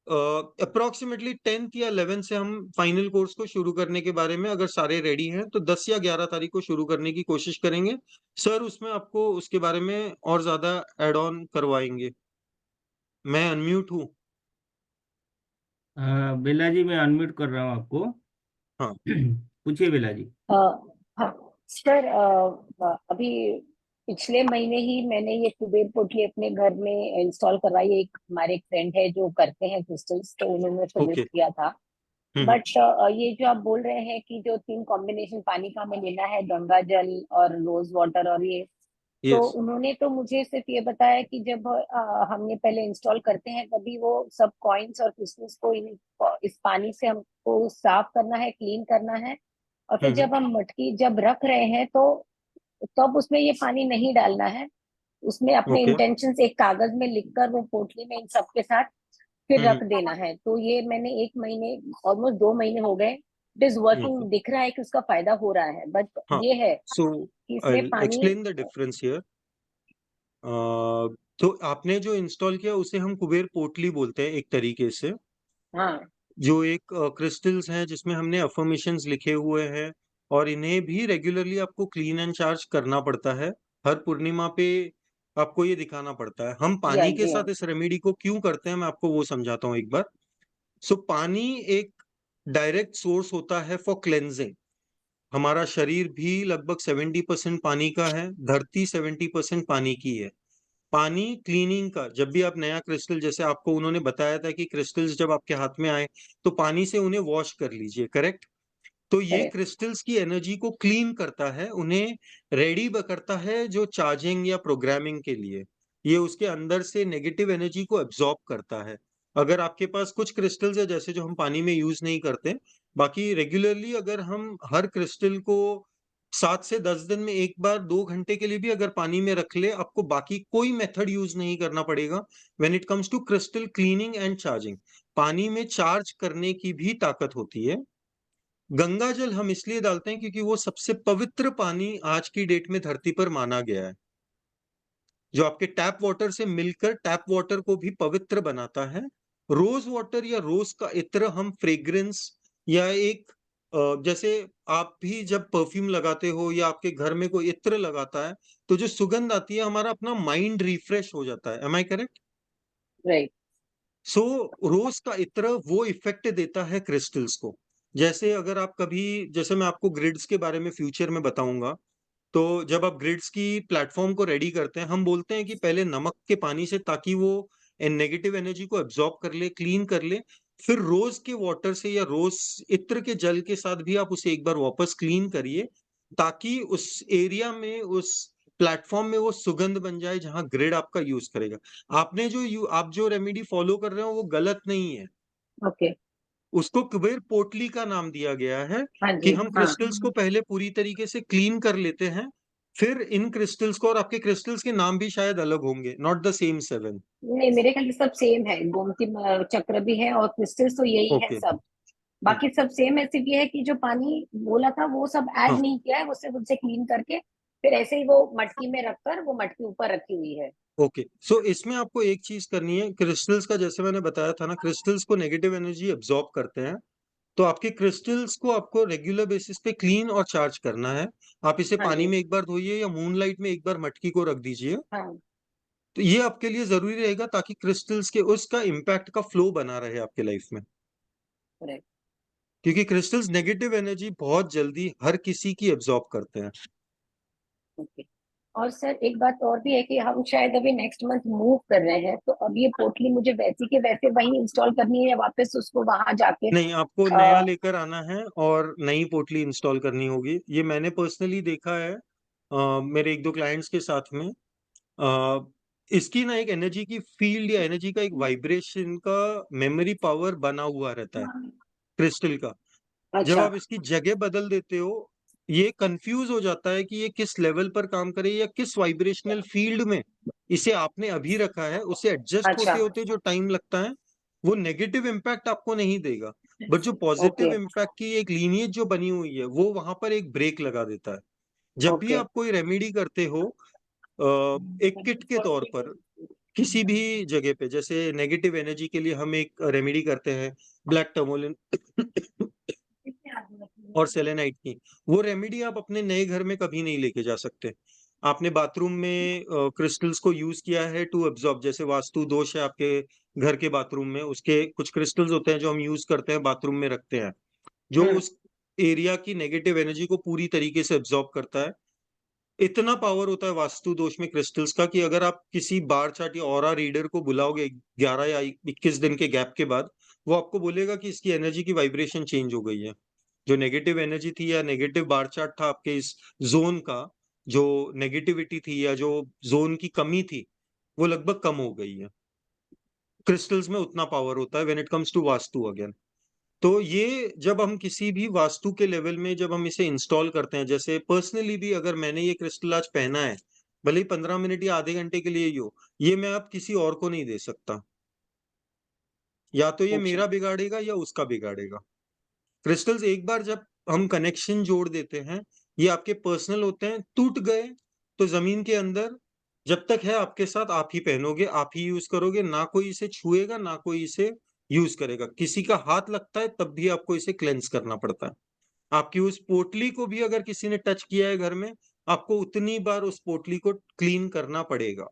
Approximately 10th या 11th से हम फाइनल कोर्स को शुरू करने के बारे में, अगर सारे रेडी हैं तो 10 या 11 तारीख को शुरू करने की कोशिश करेंगे सर। उसमें आपको उसके बारे में और ज्यादा एड ऑन करवाएंगे। मैं अनम्यूट हूँ। बेला जी, मैं अनम्यूट कर रहा हूँ आपको। हाँ पूछिए बेला जी। हाँ सर, अभी पिछले महीने ही मैंने ये कुबेर पोटली अपने घर में इंस्टॉल करवाई। एक हमारे एक फ्रेंड है जो करते हैं क्रिस्टल्स, तो उन्होंने ओके। सजेस्ट किया था। हम्म। बट ये जो आप बोल रहे हैं कि जो 3 कॉम्बिनेशन पानी का हमें लेना है, गंगा जल और रोज वाटर और ये, तो यस। उन्होंने तो मुझे सिर्फ ये बताया कि जब हमने पहले इंस्टॉल करते हैं तभी वो सब कॉइन्स और क्रिस्टल्स को इस पानी से हमको साफ करना है, क्लीन करना है। और फिर हम्म। जब हम मटकी जब रख रहे हैं तो तब उसमें ये पानी नहीं डालना है। उसमें अपने ओके। इंटेंशन एक कागज में लिखकर वो पोटली में इन सब के साथ फिर हम्म। रख देना है। तो ये मैंने 1 महीने, ऑलमोस्ट 2 महीने हो गए, इट इज वर्किंग, ओके। दिख रहा है कि उसका फायदा हो रहा है। बट हाँ। ये है सो कि आई इसमें पानी। Explain the difference here. तो आपने जो इंस्टॉल किया उसे हम कुबेर पोटली बोलते हैं एक तरीके से। हाँ जो एक क्रिस्टल्स हैं जिसमें हमने अफर्मेशंस लिखे हुए हैं, और इन्हें भी रेगुलरली आपको क्लीन एंड चार्ज करना पड़ता है। हर पूर्णिमा पे आपको ये दिखाना पड़ता है। हम जी हाँ, पानी के जी हाँ। साथ इस रेमेडी को क्यों करते हैं, मैं आपको वो समझाता हूँ एक बार। सो पानी एक डायरेक्ट सोर्स होता है फॉर क्लेंजिंग। हमारा शरीर भी लगभग 70% पानी का है, धरती 70% पानी की है। पानी क्लीनिंग का, जब भी आप नया क्रिस्टल, जैसे आपको उन्होंने बताया था कि क्रिस्टल्स जब आपके हाथ में आए तो पानी से उन्हें वॉश कर लीजिए, करेक्ट। तो ये करेक्ट। क्रिस्टल्स की एनर्जी को क्लीन करता है, उन्हें रेडी करता है जो चार्जिंग या प्रोग्रामिंग के लिए। ये उसके अंदर से नेगेटिव एनर्जी को एब्जॉर्ब करता है। अगर आपके पास कुछ क्रिस्टल्स है जैसे जो हम पानी में यूज नहीं करते, बाकी रेगुलरली अगर हम हर क्रिस्टल को 7 से 10 दिन में एक बार 2 घंटे के लिए भी अगर पानी में रख ले, आपको बाकी कोई मेथड यूज नहीं करना पड़ेगा। When it comes to crystal cleaning and charging, पानी में चार्ज करने की भी ताकत होती है। गंगा जल हम इसलिए डालते हैं क्योंकि वो सबसे पवित्र पानी आज की डेट में धरती पर माना गया है, जो आपके टैप वाटर से मिलकर टैप वाटर को भी पवित्र बनाता है। रोज वाटर या रोज का इत्र हम फ्रेग्रेंस या एक जैसे आप भी जब परफ्यूम लगाते हो या आपके घर में कोई इत्र लगाता है तो जो सुगंध आती है, हमारा अपना माइंड रिफ्रेश हो जाता है। Am I correct? Right. So रोज का इत्र वो इफेक्ट देता है क्रिस्टल्स को। जैसे अगर आप कभी, जैसे मैं आपको ग्रिड्स के बारे में फ्यूचर में बताऊंगा, तो जब आप ग्रिड्स की प्लेटफॉर्म को रेडी करते हैं, हम बोलते हैं कि पहले नमक के पानी से, ताकि वो नेगेटिव एनर्जी को एब्जॉर्ब कर ले, क्लीन कर ले। फिर रोज के वाटर से या रोज इत्र के जल के साथ भी आप उसे एक बार वापस क्लीन करिए, ताकि उस एरिया में, उस प्लेटफॉर्म में वो सुगंध बन जाए जहां ग्रिड आपका यूज करेगा। आपने आप जो रेमेडी फॉलो कर रहे हो वो गलत नहीं है। ओके। उसको कुबेर पोटली का नाम दिया गया है हाँ कि जी, हम हाँ। क्रिस्टल्स को पहले पूरी तरीके से क्लीन कर लेते हैं, फिर इन क्रिस्टल्स को, और आपके क्रिस्टल्स के नाम भी शायद अलग होंगे, नॉट द सेम 7। नहीं, मेरे ख्याल से सब सेम है। गोमती चक्र भी है और क्रिस्टल्स तो यही है ओके। सब। बाकी सब सेम है, सिर्फ ये है कि जो पानी बोला था वो सब ऐड हाँ। नहीं किया है, वो सिर्फ उनसे क्लीन करके फिर ऐसे ही वो मटकी में रखकर वो मटकी ऊपर रखी हुई है। ओके। सो इसमें आपको एक चीज करनी है, क्रिस्टल्स का जैसे मैंने बताया था ना, क्रिस्टल्स को नेगेटिव एनर्जी एब्जॉर्ब करते हैं। तो आपके क्रिस्टल्स को आपको रेगुलर बेसिस पे क्लीन और चार्ज करना है। आप इसे हाँ पानी जी। में एक बार धोइए या मूनलाइट में एक बार मटकी को रख दीजिए। हाँ। तो ये आपके लिए जरूरी रहेगा ताकि क्रिस्टल्स के उसका इम्पैक्ट का फ्लो बना रहे आपके लाइफ में। करेक्ट। क्योंकि क्रिस्टल्स नेगेटिव एनर्जी बहुत जल्दी हर किसी की एब्जॉर्ब करते हैं। ओके। और सर एक बात और भी है कि हम शायद अभी नेक्स्ट मंथ मूव कर रहे हैं, तो अब ये पोटली मुझे वैसी के वैसे वही इंस्टॉल करनी है या वापस उसको वहां जाके? नहीं, आपको नया लेकर आना है और नई पोटली इंस्टॉल करनी होगी। ये मैंने पर्सनली देखा है मेरे एक दो क्लाइंट्स के साथ में। अ, इसकी ना एक एनर्जी की फील्ड या एनर्जी का एक वाइब्रेशन का मेमोरी पावर बना हुआ रहता है क्रिस्टल का। जब अच्छा। आप इसकी जगह बदल देते हो, ये कंफ्यूज हो जाता है कि ये किस लेवल पर काम करे या किस वाइब्रेशनल फील्ड में इसे आपने अभी रखा है। उसे एडजस्ट अच्छा। होते होते जो टाइम लगता है, वो नेगेटिव इम्पैक्ट आपको नहीं देगा, बट जो पॉजिटिव ओके। इम्पैक्ट की एक लीनियज जो बनी हुई है वो वहां पर एक ब्रेक लगा देता है। जब भी ओके। आप कोई रेमेडी करते हो एक किट के तौर पर, किसी भी जगह पे, जैसे नेगेटिव एनर्जी के लिए हम एक रेमेडी करते हैं ब्लैक टर्मोलिन और सेलेनाइट की, वो रेमेडी आप अपने नए घर में कभी नहीं लेके जा सकते। आपने बाथरूम में क्रिस्टल्स को यूज किया है टू एब्जॉर्ब, जैसे वास्तु दोष है आपके घर के बाथरूम में, उसके कुछ क्रिस्टल्स होते हैं जो हम यूज करते हैं बाथरूम में रखते हैं, जो उस एरिया की नेगेटिव एनर्जी को पूरी तरीके से एब्जॉर्ब करता है। इतना पावर होता है वास्तु दोष में क्रिस्टल्स का कि अगर आप किसी बार चार्ट या ऑरा रीडर को बुलाओगे 11 या 21 दिन के गैप के बाद, वो आपको बोलेगा कि इसकी एनर्जी की वाइब्रेशन चेंज हो गई है। जो नेगेटिव एनर्जी थी या नेगेटिव बार चार्ट था आपके इस जोन का, जो नेगेटिविटी थी या जो जोन की कमी थी, वो लगभग कम हो गई है। क्रिस्टल्स में उतना पावर होता है when it comes to vastu again. तो ये जब हम किसी भी वास्तु के लेवल में जब हम इसे इंस्टॉल करते हैं, जैसे पर्सनली भी अगर मैंने ये क्रिस्टल आज पहना है, भले ही 15 मिनट या आधे घंटे के लिए ही हो, ये मैं अब किसी और को नहीं दे सकता। या तो ये अच्छा। मेरा बिगाड़ेगा या उसका बिगाड़ेगा। क्रिस्टल्स एक बार जब हम कनेक्शन जोड़ देते हैं, ये आपके पर्सनल होते हैं, टूट गए तो जमीन के अंदर जब तक है आपके साथ, आप ही पहनोगे, आप ही यूज करोगे, ना कोई इसे छुएगा ना कोई इसे यूज करेगा। किसी का हाथ लगता है तब भी आपको इसे क्लेंस करना पड़ता है। आपकी उस पोटली को भी अगर किसी ने टच किया है घर में, आपको उतनी बार उस पोटली को क्लीन करना पड़ेगा।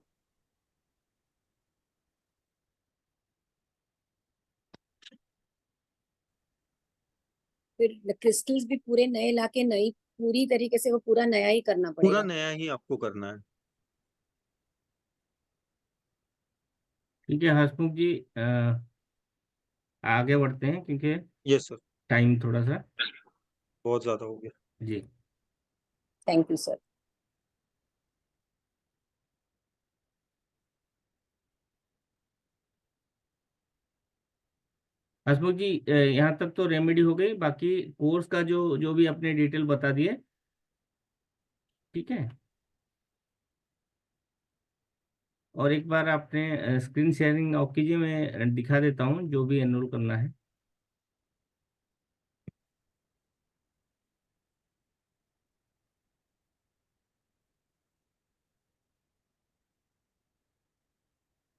फिर क्रिस्टल्स भी पूरे नए लाके नई पूरी तरीके से वो पूरा नया ही करना पूरा पड़ेगा। नया ही आपको करना है। ठीक है हसमुख जी, आगे बढ़ते हैं क्योंकि यस सर, टाइम थोड़ा सा। बहुत ज्यादा हो गया। जी थैंक यू सर। हसमुख जी, यहाँ तक तो रेमेडी हो गई, बाकी कोर्स का जो जो भी अपने डिटेल बता दिए, ठीक है। और एक बार आपने स्क्रीन शेयरिंग ऑफ कीजिए, मैं दिखा देता हूँ जो भी एनरोल करना है।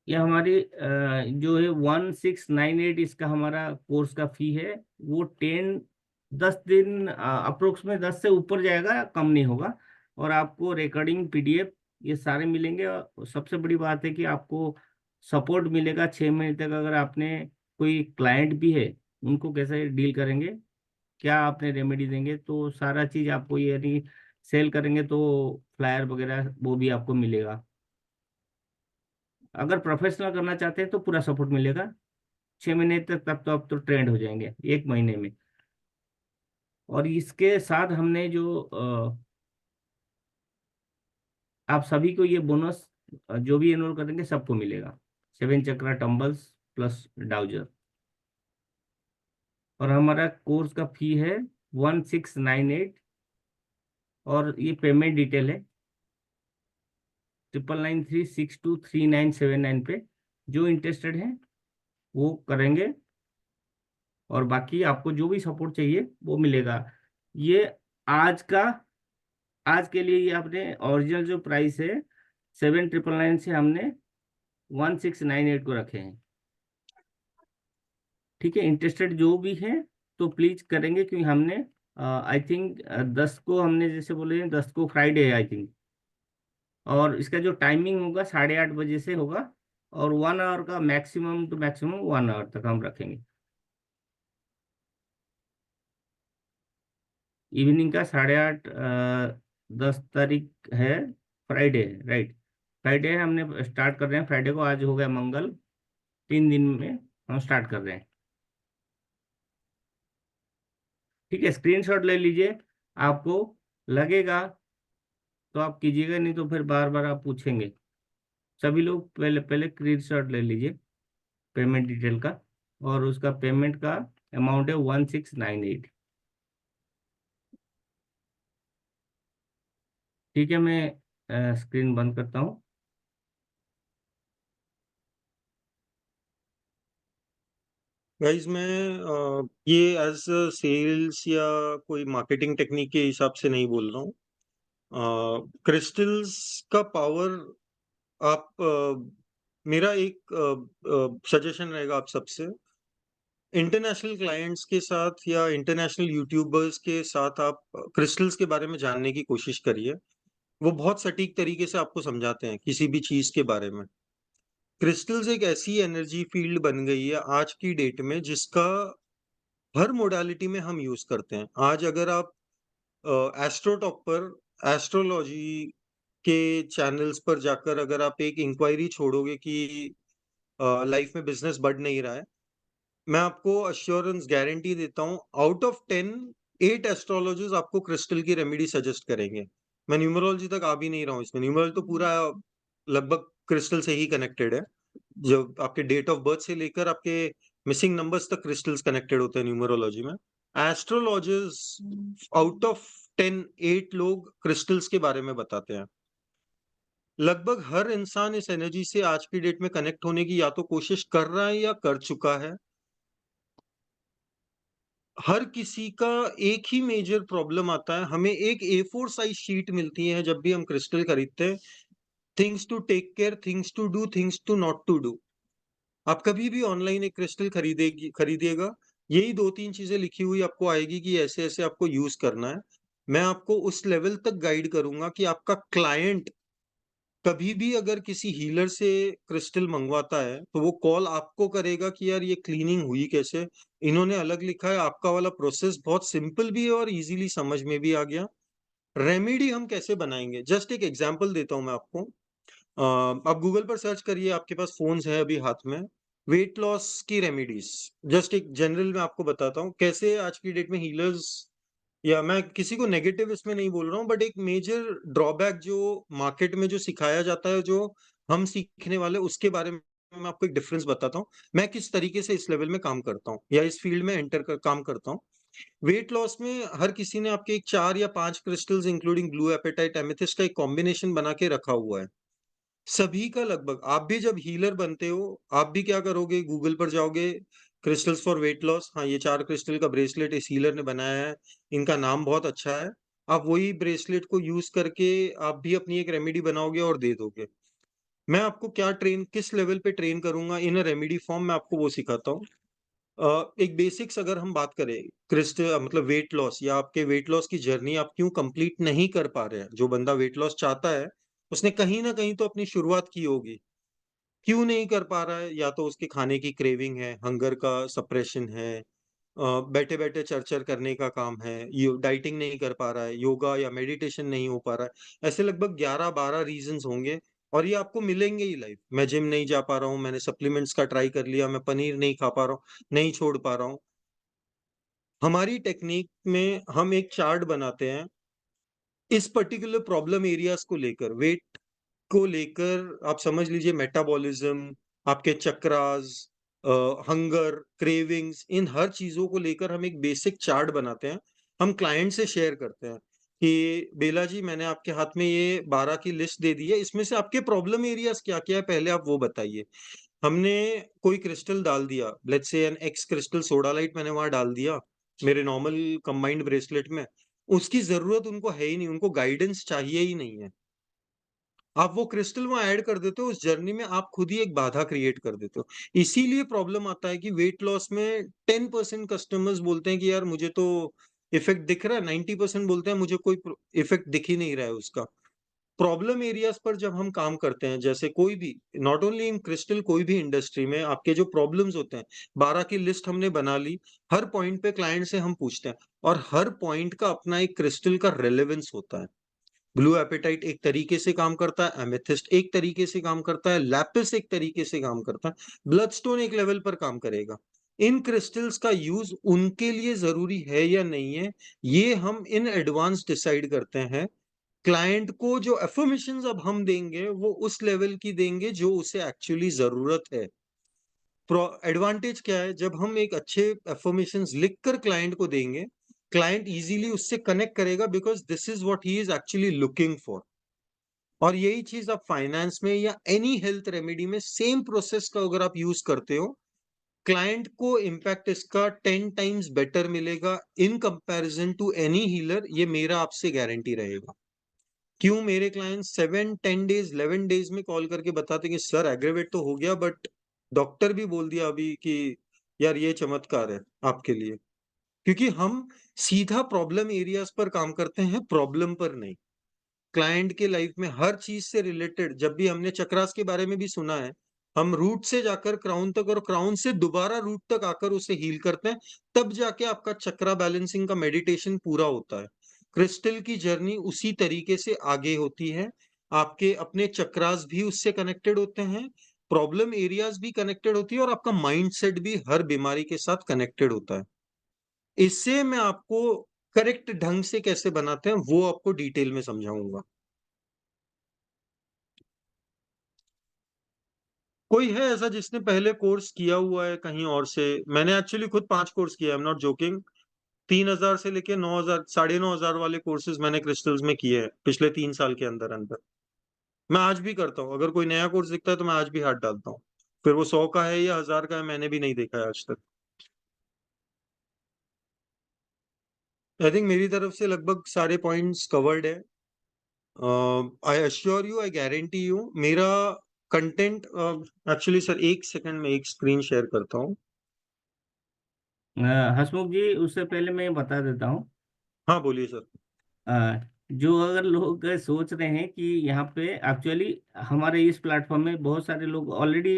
ये हमारी जो है 1698 इसका हमारा कोर्स का फी है। वो 10 दिन अप्रोक्स में 10 से ऊपर जाएगा, कम नहीं होगा। और आपको रिकॉर्डिंग पीडीएफ ये सारे मिलेंगे। और सबसे बड़ी बात है कि आपको सपोर्ट मिलेगा 6 महीने तक। अगर आपने कोई क्लाइंट भी है, उनको कैसे डील करेंगे, क्या आपने रेमेडी देंगे, तो सारा चीज़ आपको ये यदि सेल करेंगे तो फ्लायर वगैरह वो भी आपको मिलेगा। अगर प्रोफेशनल करना चाहते हैं तो पूरा सपोर्ट मिलेगा 6 महीने तक। तब तो आप तो ट्रेंड हो जाएंगे 1 महीने में। और इसके साथ हमने जो आप सभी को ये बोनस जो भी एनरोल करेंगे सबको मिलेगा, 7 चक्रा टम्बल्स प्लस डाउजर। और हमारा कोर्स का फी है 1698। और ये पेमेंट डिटेल है 9993623979 पे। जो इंटरेस्टेड हैं वो करेंगे। और बाकी आपको जो भी सपोर्ट चाहिए वो मिलेगा। ये आज का आज के लिए ये आपने ओरिजिनल जो प्राइस है 7999 से हमने 1698 को रखे हैं। ठीक है, इंटरेस्टेड जो भी है तो प्लीज करेंगे, क्योंकि हमने आई थिंक 10 को हमने जैसे बोले 10 को फ्राइडे है आई थिंक। और इसका जो टाइमिंग होगा 8:30 बजे से होगा। और 1 आवर का मैक्सिमम टू मैक्सिमम 1 आवर तक हम रखेंगे। इवनिंग का 8:30, 10 तारीख है, फ्राइडे है राइट। फ्राइडे है, हमने स्टार्ट कर रहे हैं फ्राइडे को। आज हो गया मंगल, 3 दिन में हम स्टार्ट कर रहे हैं। ठीक है, स्क्रीनशॉट ले लीजिए। आपको लगेगा तो आप कीजिएगा, नहीं तो फिर बार बार आप पूछेंगे। सभी लोग पहले पहले स्क्रीनशॉट ले लीजिए पेमेंट डिटेल का। और उसका पेमेंट का अमाउंट है 1698। ठीक है, मैं स्क्रीन बंद करता हूँ। गाइज मैं ये एज सेल्स या कोई मार्केटिंग टेक्निक के हिसाब से नहीं बोल रहा हूँ। क्रिस्टल्स का पावर आप मेरा एक सजेशन रहेगा आप सबसे, इंटरनेशनल क्लाइंट्स के साथ या इंटरनेशनल यूट्यूबर्स के साथ आप क्रिस्टल्स के बारे में जानने की कोशिश करिए। वो बहुत सटीक तरीके से आपको समझाते हैं किसी भी चीज के बारे में। क्रिस्टल्स एक ऐसी एनर्जी फील्ड बन गई है आज की डेट में जिसका हर मोडालिटी में हम यूज करते हैं। आज अगर आप एस्ट्रोटॉक पर, एस्ट्रोलॉजी के चैनल्स पर जाकर अगर आप एक इंक्वायरी छोड़ोगे कि लाइफ में बिजनेस बढ़ नहीं रहा है, मैं आपको अश्योरेंस गारंटी देता हूँ, आउट ऑफ 10 8 एस्ट्रोलॉजर्स आपको क्रिस्टल की रेमेडी सजेस्ट करेंगे। मैं न्यूमरोलॉजी तक आ भी नहीं रहा हूँ इसमें, न्यूमरोलॉजी तो पूरा लगभग क्रिस्टल से ही कनेक्टेड है। जो आपके डेट ऑफ बर्थ से लेकर आपके मिसिंग नंबर्स तक क्रिस्टल्स कनेक्टेड होते हैं न्यूमरोलॉजी में। एस्ट्रोलॉजर्स आउट ऑफ 10 8 लोग क्रिस्टल्स के बारे में बताते हैं। लगभग हर इंसान इस एनर्जी से आज की डेट में कनेक्ट होने की या तो कोशिश कर रहा है या कर चुका है। हर किसी का एक ही मेजर प्रॉब्लम आता है, हमें एक A4 साइज शीट मिलती है जब भी हम क्रिस्टल खरीदते हैं, things to take care, things to do, things to not to do. आप कभी भी ऑनलाइन एक क्रिस्टल खरीदिएगा, यही 2-3 चीजें लिखी हुई आपको आएगी कि ऐसे ऐसे आपको यूज करना है। मैं आपको उस लेवल तक गाइड करूंगा कि आपका क्लाइंट कभी भी अगर किसी हीलर से क्रिस्टल मंगवाता है तो वो कॉल आपको करेगा कि यार ये क्लीनिंग हुई कैसे, इन्होंने अलग लिखा है। आपका वाला प्रोसेस बहुत सिंपल भी है और इजीली समझ में भी आ गया। रेमेडी हम कैसे बनाएंगे, जस्ट एक एग्जांपल देता हूं मैं आपको। आप गूगल पर सर्च करिए, आपके पास फोन्स है अभी हाथ में, वेट लॉस की रेमेडीज। जस्ट एक जनरल में आपको बताता हूँ कैसे आज की डेट में हीलर्स, या मैं किसी को नेगेटिव इसमें नहीं बोल रहा हूँ, बट एक मेजर ड्रॉबैक जो मार्केट में जो सिखाया जाता है, जो हम सीखने वाले, उसके बारे में मैं आपको एक डिफरेंस बताता हूँ। मैं किस तरीके से इस लेवल में काम करता हूँ या इस फील्ड में काम करता हूँ। वेट लॉस में हर किसी ने आपके एक 4 या 5 crystals including blue apatite amethyst का एक कॉम्बिनेशन बना के रखा हुआ है। सभी का लगभग, आप भी जब हीलर बनते हो आप भी क्या करोगे, गूगल पर जाओगे, क्रिस्टल्स फॉर वेट लॉस, हाँ ये 4 क्रिस्टल का ब्रेसलेट इस हीलर ने बनाया है, इनका नाम बहुत अच्छा है। आप वही ब्रेसलेट को यूज करके आप भी अपनी एक रेमेडी बनाओगे और दे दोगे। मैं आपको क्या ट्रेन, किस लेवल पे ट्रेन करूंगा इन अ रेमेडी फॉर्म, मैं आपको वो सिखाता हूँ। एक बेसिक्स अगर हम बात करें, क्रिस्टल मतलब वेट लॉस या आपके वेट लॉस की जर्नी आप क्यों कंप्लीट नहीं कर पा रहे हैं, जो बंदा वेट लॉस चाहता है उसने कहीं ना कहीं तो अपनी शुरुआत की होगी, क्यों नहीं कर पा रहा है, या तो उसके खाने की क्रेविंग है, हंगर का सप्रेशन है, बैठे बैठे चरचर करने का काम है, डाइटिंग नहीं कर पा रहा है, योगा या मेडिटेशन नहीं हो पा रहा है। ऐसे लगभग 11-12 रीजंस होंगे और ये आपको मिलेंगे ही लाइफ। मैं जिम नहीं जा पा रहा हूँ, मैंने सप्लीमेंट्स का ट्राई कर लिया, मैं पनीर नहीं खा पा रहा हूँ, नहीं छोड़ पा रहा हूँ। हमारी टेक्निक में हम एक चार्ट बनाते हैं इस पर्टिकुलर प्रॉब्लम एरियाज को लेकर, वेट को लेकर, आप समझ लीजिए मेटाबॉलिज्म, आपके चक्रास, हंगर, क्रेविंग्स, इन हर चीजों को लेकर हम एक बेसिक चार्ट बनाते हैं। हम क्लाइंट से शेयर करते हैं कि बेला जी मैंने आपके हाथ में ये 12 की लिस्ट दे दी है, इसमें से आपके प्रॉब्लम एरियाज क्या क्या है पहले आप वो बताइए। हमने कोई क्रिस्टल डाल दिया, let's say N x crystal sodalite मैंने वहां डाल दिया मेरे नॉर्मल कंबाइंड ब्रेसलेट में, उसकी जरूरत उनको है ही नहीं, उनको गाइडेंस चाहिए ही नहीं है। आप वो क्रिस्टल वहां ऐड कर देते हो, उस जर्नी में आप खुद ही एक बाधा क्रिएट कर देते हो। इसीलिए प्रॉब्लम आता है कि वेट लॉस में 10% कस्टमर्स बोलते हैं कि यार मुझे तो इफेक्ट दिख रहा है, 90% बोलते हैं मुझे कोई इफेक्ट दिख ही नहीं रहा है उसका। प्रॉब्लम एरियाज पर जब हम काम करते हैं, जैसे कोई भी, नॉट ओनली इन क्रिस्टल, कोई भी इंडस्ट्री में आपके जो प्रॉब्लम्स होते हैं, 12 की लिस्ट हमने बना ली, हर पॉइंट पे क्लाइंट से हम पूछते हैं और हर पॉइंट का अपना एक क्रिस्टल का रेलेवेंस होता है। ब्लू एपेटाइट एक तरीके से काम करता है, एमेथिस्ट एक तरीके से काम करता है, लैपिस एक तरीके से काम करता है, ब्लडस्टोन एक लेवल पर काम करेगा। इन क्रिस्टल्स का यूज उनके लिए जरूरी है या नहीं है, ये हम इन एडवांस डिसाइड करते हैं। क्लाइंट को जो एफर्मेशंस अब हम देंगे वो उस लेवल की देंगे जो उसे एक्चुअली जरूरत है। एडवांटेज क्या है, जब हम एक अच्छे एफर्मेशंस लिखकर क्लाइंट को देंगे, क्लाइंट इजीली उससे कनेक्ट करेगा because this is what he is actually looking for. और यही चीज आप फाइनेंस में या एनी हेल्थ रेमेडी में सेम प्रोसेस का अगर आप यूज करते हो, क्लाइंट को इम्पैक्ट इसका 10 टाइम्स बेटर मिलेगा in comparison to any healer, ये मेरा आपसे गारंटी रहेगा। क्यों मेरे क्लाइंट 7-10 डेज 11 डेज में कॉल करके बताते कि सर एग्रेवेट तो हो गया, बट डॉक्टर भी बोल दिया अभी कि यार ये चमत्कार है आपके लिए। क्योंकि हम सीधा प्रॉब्लम एरियाज पर काम करते हैं, प्रॉब्लम पर नहीं। क्लाइंट के लाइफ में हर चीज से रिलेटेड, जब भी हमने चक्रास के बारे में भी सुना है, हम रूट से जाकर क्राउन तक और क्राउन से दोबारा रूट तक आकर उसे हील करते हैं, तब जाके आपका चक्रा बैलेंसिंग का मेडिटेशन पूरा होता है। क्रिस्टल की जर्नी उसी तरीके से आगे होती है। आपके अपने चक्रास भी उससे कनेक्टेड होते हैं, प्रॉब्लम एरियाज भी कनेक्टेड होती है, और आपका माइंडसेट भी हर बीमारी के साथ कनेक्टेड होता है। इससे मैं आपको करेक्ट ढंग से कैसे बनाते हैं वो आपको डिटेल में समझाऊंगा। कोई है ऐसा जिसने पहले कोर्स किया हुआ है कहीं और से? मैंने एक्चुअली खुद 5 कोर्स किया, आई एम नॉट जोकिंग। 3,000 से लेके 9,000 9,500 वाले कोर्सेज मैंने क्रिस्टल्स में किए हैं पिछले 3 साल के अंदर अंदर। मैं आज भी करता हूँ, अगर कोई नया कोर्स दिखता है तो मैं आज भी हाथ डालता हूँ। फिर वो 100 का है या 1,000 का है, मैंने भी नहीं देखा है आज तक। आई थिंक मेरी तरफ से लगभग सारे पॉइंट्स कवर्ड है। I assure you, I guarantee you, मेरा कंटेंट एक्चुअली सर, एक सेकंड में एक स्क्रीन शेयर करता हूँ। हसमुख जी, उससे पहले मैं बता देता हूँ। हाँ बोलिए सर। अ, जो अगर लोग सोच रहे हैं कि यहाँ पे एक्चुअली हमारे इस प्लेटफॉर्म में बहुत सारे लोग ऑलरेडी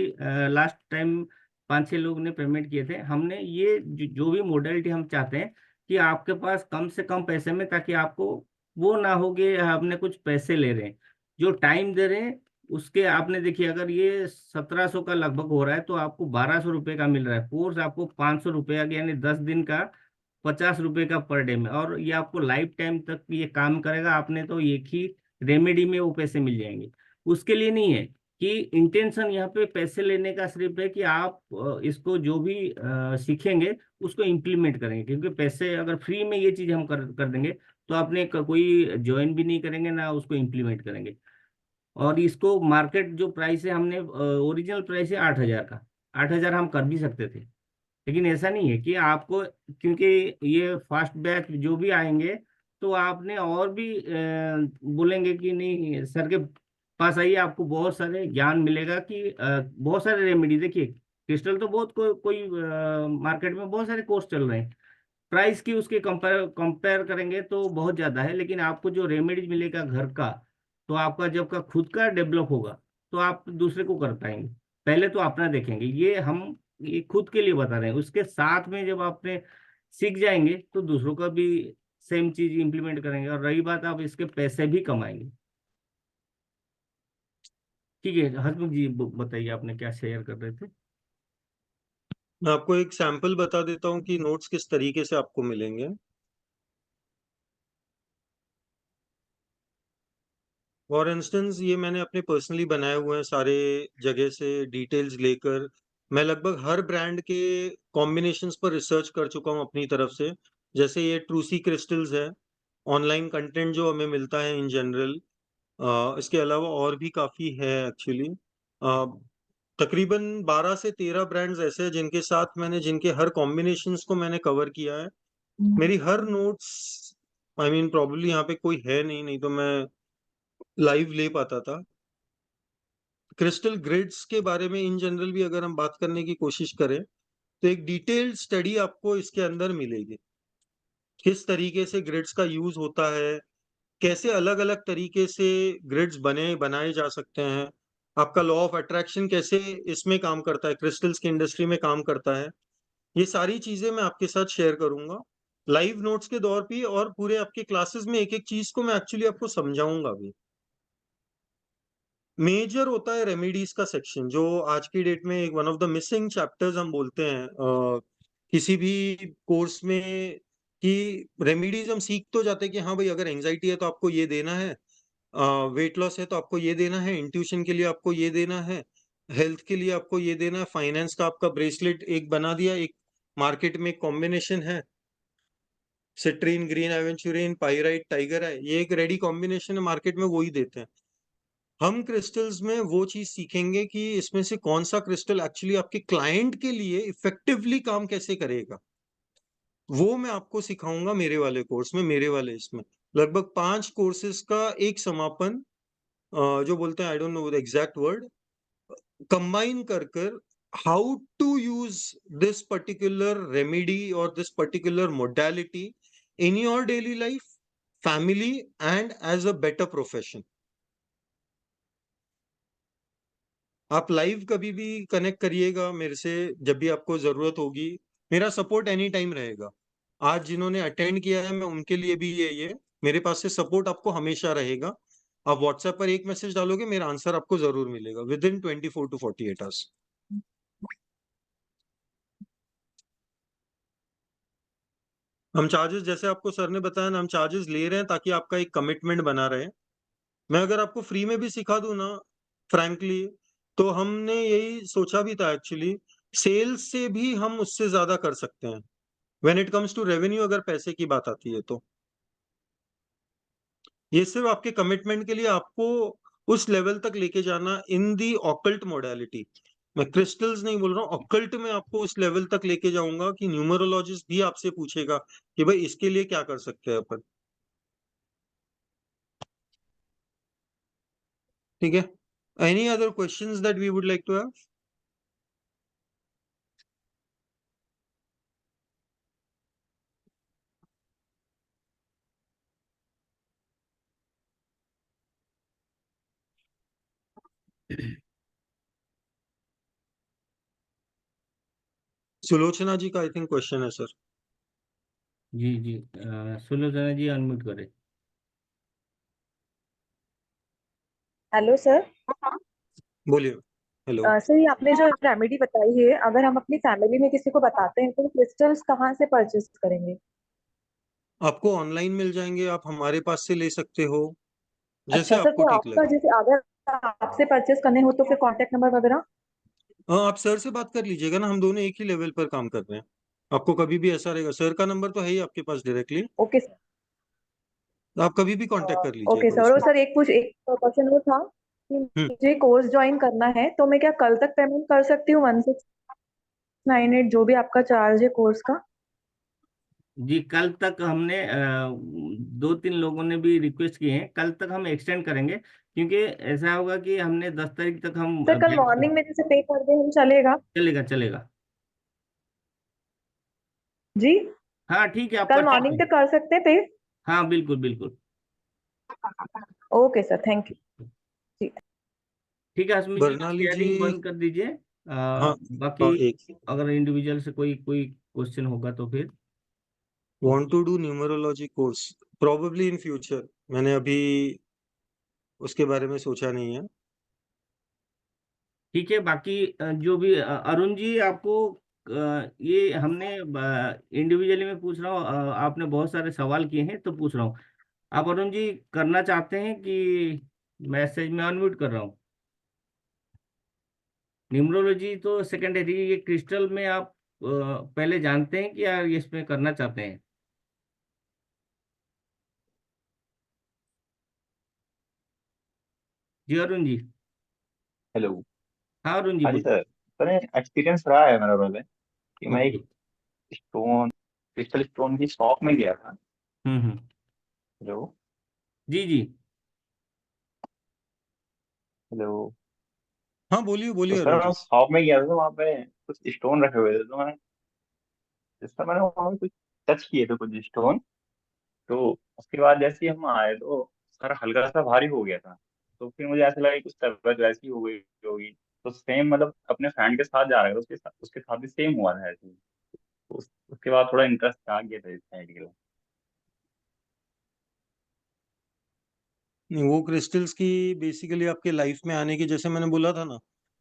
लास्ट टाइम 5-6 लोग ने पेमेंट किए थे। हमने ये जो भी मोडेलिटी हम चाहते हैं कि आपके पास कम से कम पैसे में, ताकि आपको वो ना हो कि हमने कुछ पैसे ले रहे हैं, जो टाइम दे रहे हैं उसके। आपने देखिए, अगर ये 1700 का लगभग हो रहा है तो आपको 1200 रुपये का मिल रहा है कोर्स, आपको 500 रुपये का, यानी 10 दिन का 50 रुपये का पर डे में। और ये आपको लाइफ टाइम तक ये काम करेगा। आपने तो एक ही रेमेडी में वो पैसे मिल जाएंगे। उसके लिए नहीं है कि इंटेंशन यहाँ पे पैसे लेने का सिर्फ है कि आप इसको जो भी सीखेंगे उसको इम्प्लीमेंट करेंगे। क्योंकि पैसे अगर फ्री में ये चीज़ हम कर देंगे तो आपने कोई ज्वाइन भी नहीं करेंगे ना उसको इम्प्लीमेंट करेंगे। और इसको मार्केट जो प्राइस है, हमने ओरिजिनल प्राइस है 8,000 का। 8,000 हम कर भी सकते थे, लेकिन ऐसा नहीं है कि आपको, क्योंकि ये फास्ट बैच जो भी आएंगे तो आपने और भी बोलेंगे कि नहीं सर के पास आइए, आपको बहुत सारे ज्ञान मिलेगा कि बहुत सारे रेमेडी। देखिए, क्रिस्टल तो बहुत कोई मार्केट में बहुत सारे कोर्स चल रहे हैं। प्राइस की उसके कंपेयर करेंगे तो बहुत ज़्यादा है, लेकिन आपको जो रेमेडीज मिलेगा घर का, तो आपका जब का खुद का डेवलप होगा तो आप दूसरे को कर पाएंगे। पहले तो अपना देखेंगे, ये खुद के लिए बता रहे हैं। उसके साथ में जब आपने सीख जाएंगे तो दूसरों का भी सेम चीज इंप्लीमेंट करेंगे। और रही बात, आप इसके पैसे भी कमाएंगे। ठीक है हसमुख जी, बताइए आपने क्या शेयर कर रहे थे। मैं आपको एक सैंपल बता देता हूँ कि नोट्स किस तरीके से आपको मिलेंगे। फॉर इंस्टेंस ये मैंने अपने पर्सनली बनाए हुए हैं, सारे जगह से डिटेल्स लेकर। मैं लगभग हर ब्रांड के कॉम्बिनेशंस पर रिसर्च कर चुका हूँ अपनी तरफ से। जैसे ये ट्रूसी क्रिस्टल्स है, ऑनलाइन कंटेंट जो हमें मिलता है इन जनरल। इसके अलावा और भी काफ़ी है एक्चुअली। तकरीबन 12 से 13 ब्रांड्स ऐसे हैं जिनके साथ मैंने, जिनके हर कॉम्बिनेशंस को मैंने कवर किया है। मेरी हर नोट्स, आई मीन प्रॉब्लली यहाँ पे कोई है नहीं, नहीं तो मैं लाइव ले पाता था। क्रिस्टल ग्रिड्स के बारे में इन जनरल भी अगर हम बात करने की कोशिश करें तो एक डिटेल्ड स्टडी आपको इसके अंदर मिलेगी। किस तरीके से ग्रिड्स का यूज होता है, कैसे अलग अलग तरीके से ग्रिड्स बनाए जा सकते हैं, आपका लॉ ऑफ अट्रैक्शन कैसे इसमें काम करता है, क्रिस्टल्स की इंडस्ट्री में काम करता है। ये सारी चीजें मैं आपके साथ शेयर करूंगा लाइव नोट्स के दौर पे, और पूरे आपके क्लासेस में एक एक चीज को मैं एक्चुअली आपको समझाऊंगा भी। मेजर होता है रेमेडीज का सेक्शन, जो आज की डेट में एक one of the missing chapters हम बोलते हैं किसी भी कोर्स में। कि रेमेडीज हम सीख तो जाते हैं कि हाँ भाई, अगर एंजाइटी है तो आपको ये देना है, वेट लॉस है तो आपको ये देना है, इंट्यूशन के लिए आपको ये देना है, हेल्थ के लिए आपको ये देना है, फाइनेंस का आपका ब्रेसलेट एक बना दिया। एक मार्केट में कॉम्बिनेशन है, citrine, green aventurine, pyrite, tiger है, ये एक रेडी कॉम्बिनेशन है मार्केट में, वो ही देते हैं। हम क्रिस्टल्स में वो चीज सीखेंगे कि इसमें से कौन सा क्रिस्टल एक्चुअली आपके क्लाइंट के लिए इफेक्टिवली काम कैसे करेगा। वो मैं आपको सिखाऊंगा मेरे वाले कोर्स में, मेरे वाले इसमें। लगभग 5 कोर्सेज का एक समापन, जो बोलते हैं, I don't know the exact word, combine कर कर how to use this particular remedy और this particular modality in your daily life, family and as a better profession. आप लाइव कभी भी कनेक्ट करिएगा मेरे से, जब भी आपको जरूरत होगी। मेरा सपोर्ट एनी टाइम रहेगा। आज जिन्होंने अटेंड किया है, मैं उनके लिए भी ये मेरे पास से सपोर्ट आपको हमेशा रहेगा। आप व्हाट्सएप पर एक मैसेज डालोगे, मेरा आंसर आपको जरूर मिलेगा विद इन 24 to 48 आवर्स। हम चार्जेस, जैसे आपको सर ने बताया ना, हम चार्जेस ले रहे हैं ताकि आपका एक कमिटमेंट बना रहे। मैं अगर आपको फ्री में भी सिखा दूं ना, फ्रैंकली, तो हमने यही सोचा भी था एक्चुअली, सेल्स से भी हम उससे ज्यादा कर सकते हैं when it comes to revenue, अगर पैसे की बात आती है तो। ये सिर्फ आपके कमिटमेंट के लिए आपको उस लेवल तक लेके जाना इन दी ऑकल्ट मोडालिटी। मैं क्रिस्टल्स नहीं बोल रहा हूँ, ऑकल्ट में आपको उस लेवल तक लेके जाऊंगा कि न्यूमरोलॉजिस्ट भी आपसे पूछेगा कि भाई इसके लिए क्या कर सकते हैं अपन। ठीक है? Any other questions that we would like to have? Sulochana ji का आई थिंक क्वेश्चन है सर। जी जी, सुलोचना जी अनम्यूट करें। Hello sir. बोलिए। हेलो। सर, ये आपने जो रेमेडी बताई है, अगर हम अपनी फैमिली में किसी को बताते हैं तो क्रिस्टल्स कहाँ से परचेज करेंगे? आपको ऑनलाइन मिल जाएंगे, आप हमारे पास से ले सकते हो, जैसे अच्छा सर, आपको तो ठीक आपका लगे। जैसे अगर आपसे परचेज करने हो तो फिर कांटेक्ट नंबर वगैरह? हाँ, आप सर से बात कर लीजिएगा ना, हम दोनों एक ही लेवल पर काम कर रहे हैं। आपको कभी भी ऐसा रहेगा, सर का नंबर तो है ही आपके पास डायरेक्टली, ओके सर। आप कभी भी कांटेक्ट कर ओके लीजिएगा सर, और उसमें। सर एक क्वेश्चन वो था कि हम्म। मुझे कोर्स ज्वाइन करना है, तो मैं क्या कल तक पेमेंट कर सकती हूँ 1698 जो भी आपका चार्ज है कोर्स का? जी, कल तक हमने 2-3 लोगों ने भी रिक्वेस्ट किए हैं, कल तक हम एक्सटेंड करेंगे, क्योंकि ऐसा होगा कि हमने 10 तारीख तक हम सर, कल बैच। मॉर्निंग में जैसे पे कर दे हम, चलेगा? चलेगा चलेगा। जी, हाँ ठीक है, आपका कल ठीक मॉर्निंग है। तक कर सकते हैं पे? हाँ बिल्कुल बिल्कुल। ओके सर, थैंक यू जी। ठीक है हसमी जी, बर्नाली जी। शेयरिंग बंद कर दीजिए। हाँ। बाकी एक अगर इंडिविजुअल से कोई कोई क्वेश्चन होगा तो फिर। Want to do numerology course probably in future, मैंने अभी उसके बारे में सोचा नहीं है। ठीक है, बाकी जो भी अरुण जी आपको ये हमने इंडिविजुअली में पूछ रहा हूँ, आपने बहुत सारे सवाल किए हैं तो पूछ रहा हूँ, आप अरुण जी करना चाहते हैं कि मैसेज में अनम्यूट कर रहा हूँ? न्यूमरोलॉजी तो सेकेंडरी, ये क्रिस्टल में आप पहले जानते हैं कि या इसमें करना चाहते हैं? जी अरुण जी। हेलो। हाँ अरुण जी हाँ जी बोलिए। सर। सर एक्सपीरियंस रहा है मेरा पहले कि मैं एक ओके। स्टोन क्रिस्टल स्टोन की शॉप में गया था। हम्म। हेलो। जी जी। हेलो। हाँ बोलिए तो बोलिए सर अरुण मैं जी। उस शॉप में गया था, तो वहाँ पे कुछ स्टोन रखे हुए थे, तो मैंने वहाँ पे कुछ टच किए थे कुछ स्टोन। तो उसके बाद जैसे ही हम आए तो सर हल्का सा भारी हो गया था। तो फिर मुझे ऐसा लगा कि कुछ तबीयत वैसी हो गई होगी। तो सेम मतलब अपने फ्रेंड के साथ जा रहा था, उसके साथ भी सेम हुआ था ऐसे ही। तो उसके बाद थोड़ा इंटरेस्ट आ गया था इस साइड के लिए। नहीं, वो क्रिस्टल्स की बेसिकली आपके लाइफ में आने की, जैसे मैंने बोला था ना,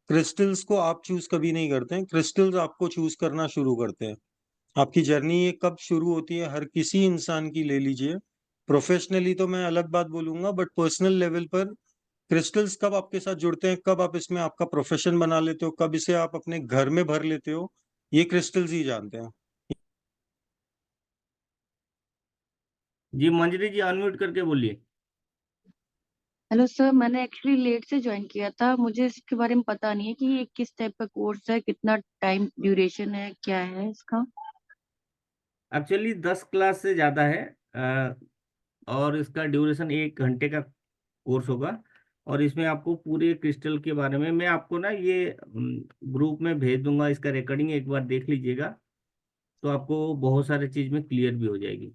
क्रिस्टल्स को आप चूज कभी नहीं करते हैं, क्रिस्टल्स आपको चूज करना शुरू करते हैं। आपकी जर्नी ये कब शुरू होती है, हर किसी इंसान की ले लीजिए। प्रोफेशनली तो मैं अलग बात बोलूंगा, बट पर्सनल लेवल पर क्रिस्टल्स कब आपके साथ जुड़ते हैं, कब आप इसमें आपका प्रोफेशन बना लेते हो, कब इसे आप अपने घर में भर लेते हो, ये क्रिस्टल्स ही जानते हैं। जी मंजरी जी अनम्यूट करके बोलिए। हेलो सर, मैंने एक्चुअली लेट से ज्वाइन किया था, मुझे इसके बारे में पता नहीं है कि ये किस टाइप का कोर्स है, कितना टाइम ड्यूरेशन है, क्या है इसका? एक्चुअली 10 क्लास से ज़्यादा है। और इसका ड्यूरेशन 1 घंटे का कोर्स होगा। और इसमें आपको पूरे क्रिस्टल के बारे में मैं आपको ना ये ग्रुप में भेज दूंगा, इसका रिकॉर्डिंग एक बार देख लीजिएगा, तो आपको बहुत सारे चीज में क्लियर भी हो जाएगी।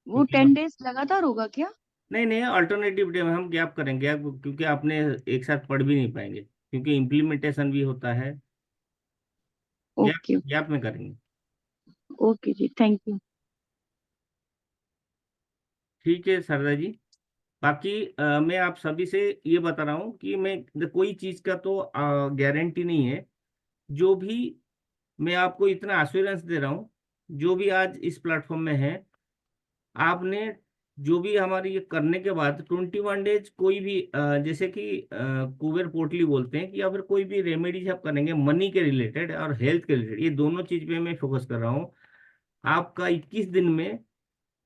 वो क्योंकि 10 days लगातार होगा क्या? नहीं नहीं, अल्टरनेटिव डे में हम गैप करेंगे क्योंकि आपने एक साथ पढ़ भी नहीं पाएंगे, क्योंकि इम्प्लीमेंटेशन भी होता है। Gap okay. गैप में करेंगे। ओके जी, थैंक यू। ठीक है सरदा जी। बाकी मैं आप सभी से ये बता रहा हूँ कि मैं कोई चीज़ का तो गारंटी नहीं है। जो भी मैं आपको इतना एश्योरेंस दे रहा हूँ, जो भी आज इस प्लेटफॉर्म में है, आपने जो भी हमारी ये करने के बाद 21 डेज कोई भी जैसे कि कुबेर पोटली बोलते हैं कि या फिर कोई भी रेमेडीज आप करेंगे मनी के रिलेटेड और हेल्थ के रिलेटेड, ये दोनों चीज पे मैं फोकस कर रहा हूँ। आपका 21 दिन में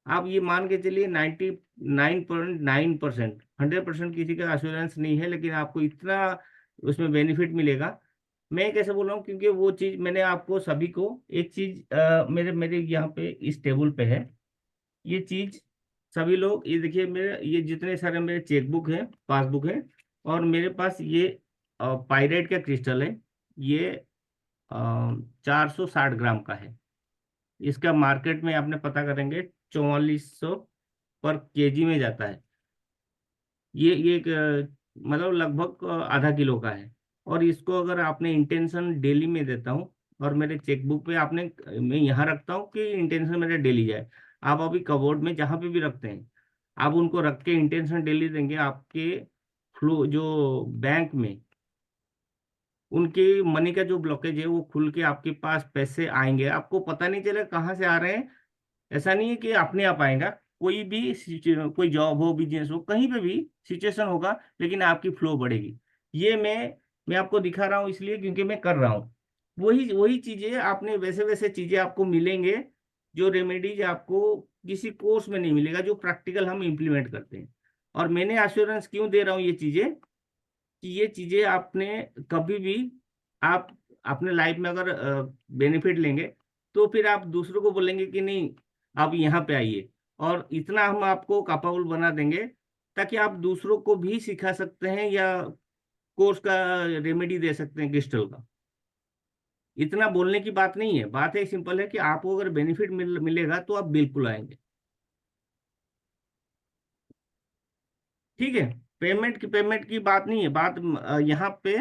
आप ये मान के चलिए 99.9%, 100% किसी का एश्योरेंस नहीं है, लेकिन आपको इतना उसमें बेनिफिट मिलेगा। मैं कैसे बोल रहा हूँ, क्योंकि वो चीज मैंने आपको सभी को एक चीज मेरे मेरे यहाँ पे इस टेबल पे है ये चीज। सभी लोग ये देखिए, मेरे ये जितने सारे मेरे चेकबुक है, पासबुक है, और मेरे पास ये पायरेट का क्रिस्टल है। ये 460 ग्राम का है। इसका मार्केट में आपने पता करेंगे 4400 पर केजी में जाता है। ये एक मतलब लगभग आधा किलो का है। और इसको अगर आपने इंटेंशन डेली में देता हूँ, और मेरे चेकबुक पे आपने मैं यहाँ रखता हूँ कि इंटेंशन मेरा डेली जाए। आप अभी कबोर्ड में जहाँ पे भी रखते हैं, आप उनको रख के इंटेंशन डेली देंगे, आपके फ्लो जो बैंक में उनके मनी का जो ब्लॉकेज है वो खुल के आपके पास पैसे आएंगे, आपको पता नहीं चलेगा कहाँ से आ रहे हैं। ऐसा नहीं है कि अपने आप आएगा, कोई भी कोई जॉब हो, बिजनेस हो, कहीं पे भी सिचुएशन होगा, लेकिन आपकी फ्लो बढ़ेगी। ये मैं आपको दिखा रहा हूँ इसलिए क्योंकि मैं कर रहा हूँ। वही वही चीजें आपने वैसे वैसे चीजें आपको मिलेंगे, जो रेमेडीज आपको किसी कोर्स में नहीं मिलेगा, जो प्रैक्टिकल हम इम्प्लीमेंट करते हैं। और मैंने एश्योरेंस क्यों दे रहा हूँ ये चीजें, कि ये चीजें आपने कभी भी आप अपने लाइफ में अगर बेनिफिट लेंगे, तो फिर आप दूसरों को बोलेंगे कि नहीं आप यहाँ पे आइए, और इतना हम आपको कैपेबल बना देंगे ताकि आप दूसरों को भी सिखा सकते हैं या कोर्स का रेमेडी दे सकते हैं क्रिस्टल का। इतना बोलने की बात नहीं है, बात है सिंपल है कि आपको अगर बेनिफिट मिलेगा तो आप बिल्कुल आएंगे। ठीक है। पेमेंट की बात नहीं है, बात यहाँ पे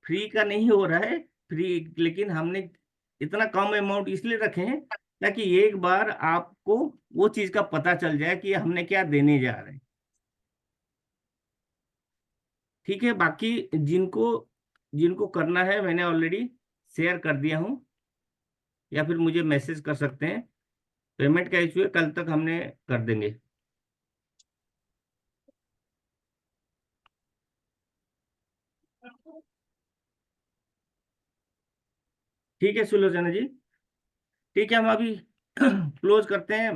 फ्री का नहीं हो रहा है। फ्री, लेकिन हमने इतना कम अमाउंट इसलिए रखे हैं ताकि एक बार आपको वो चीज का पता चल जाए कि हमने क्या देने जा रहे हैं। ठीक है। बाकी जिनको जिनको करना है मैंने ऑलरेडी शेयर कर दिया हूँ, या फिर मुझे मैसेज कर सकते हैं। पेमेंट का इशू है, कल तक हमने कर देंगे। ठीक है सुलोचना जी। ठीक है, हम अभी क्लोज करते हैं।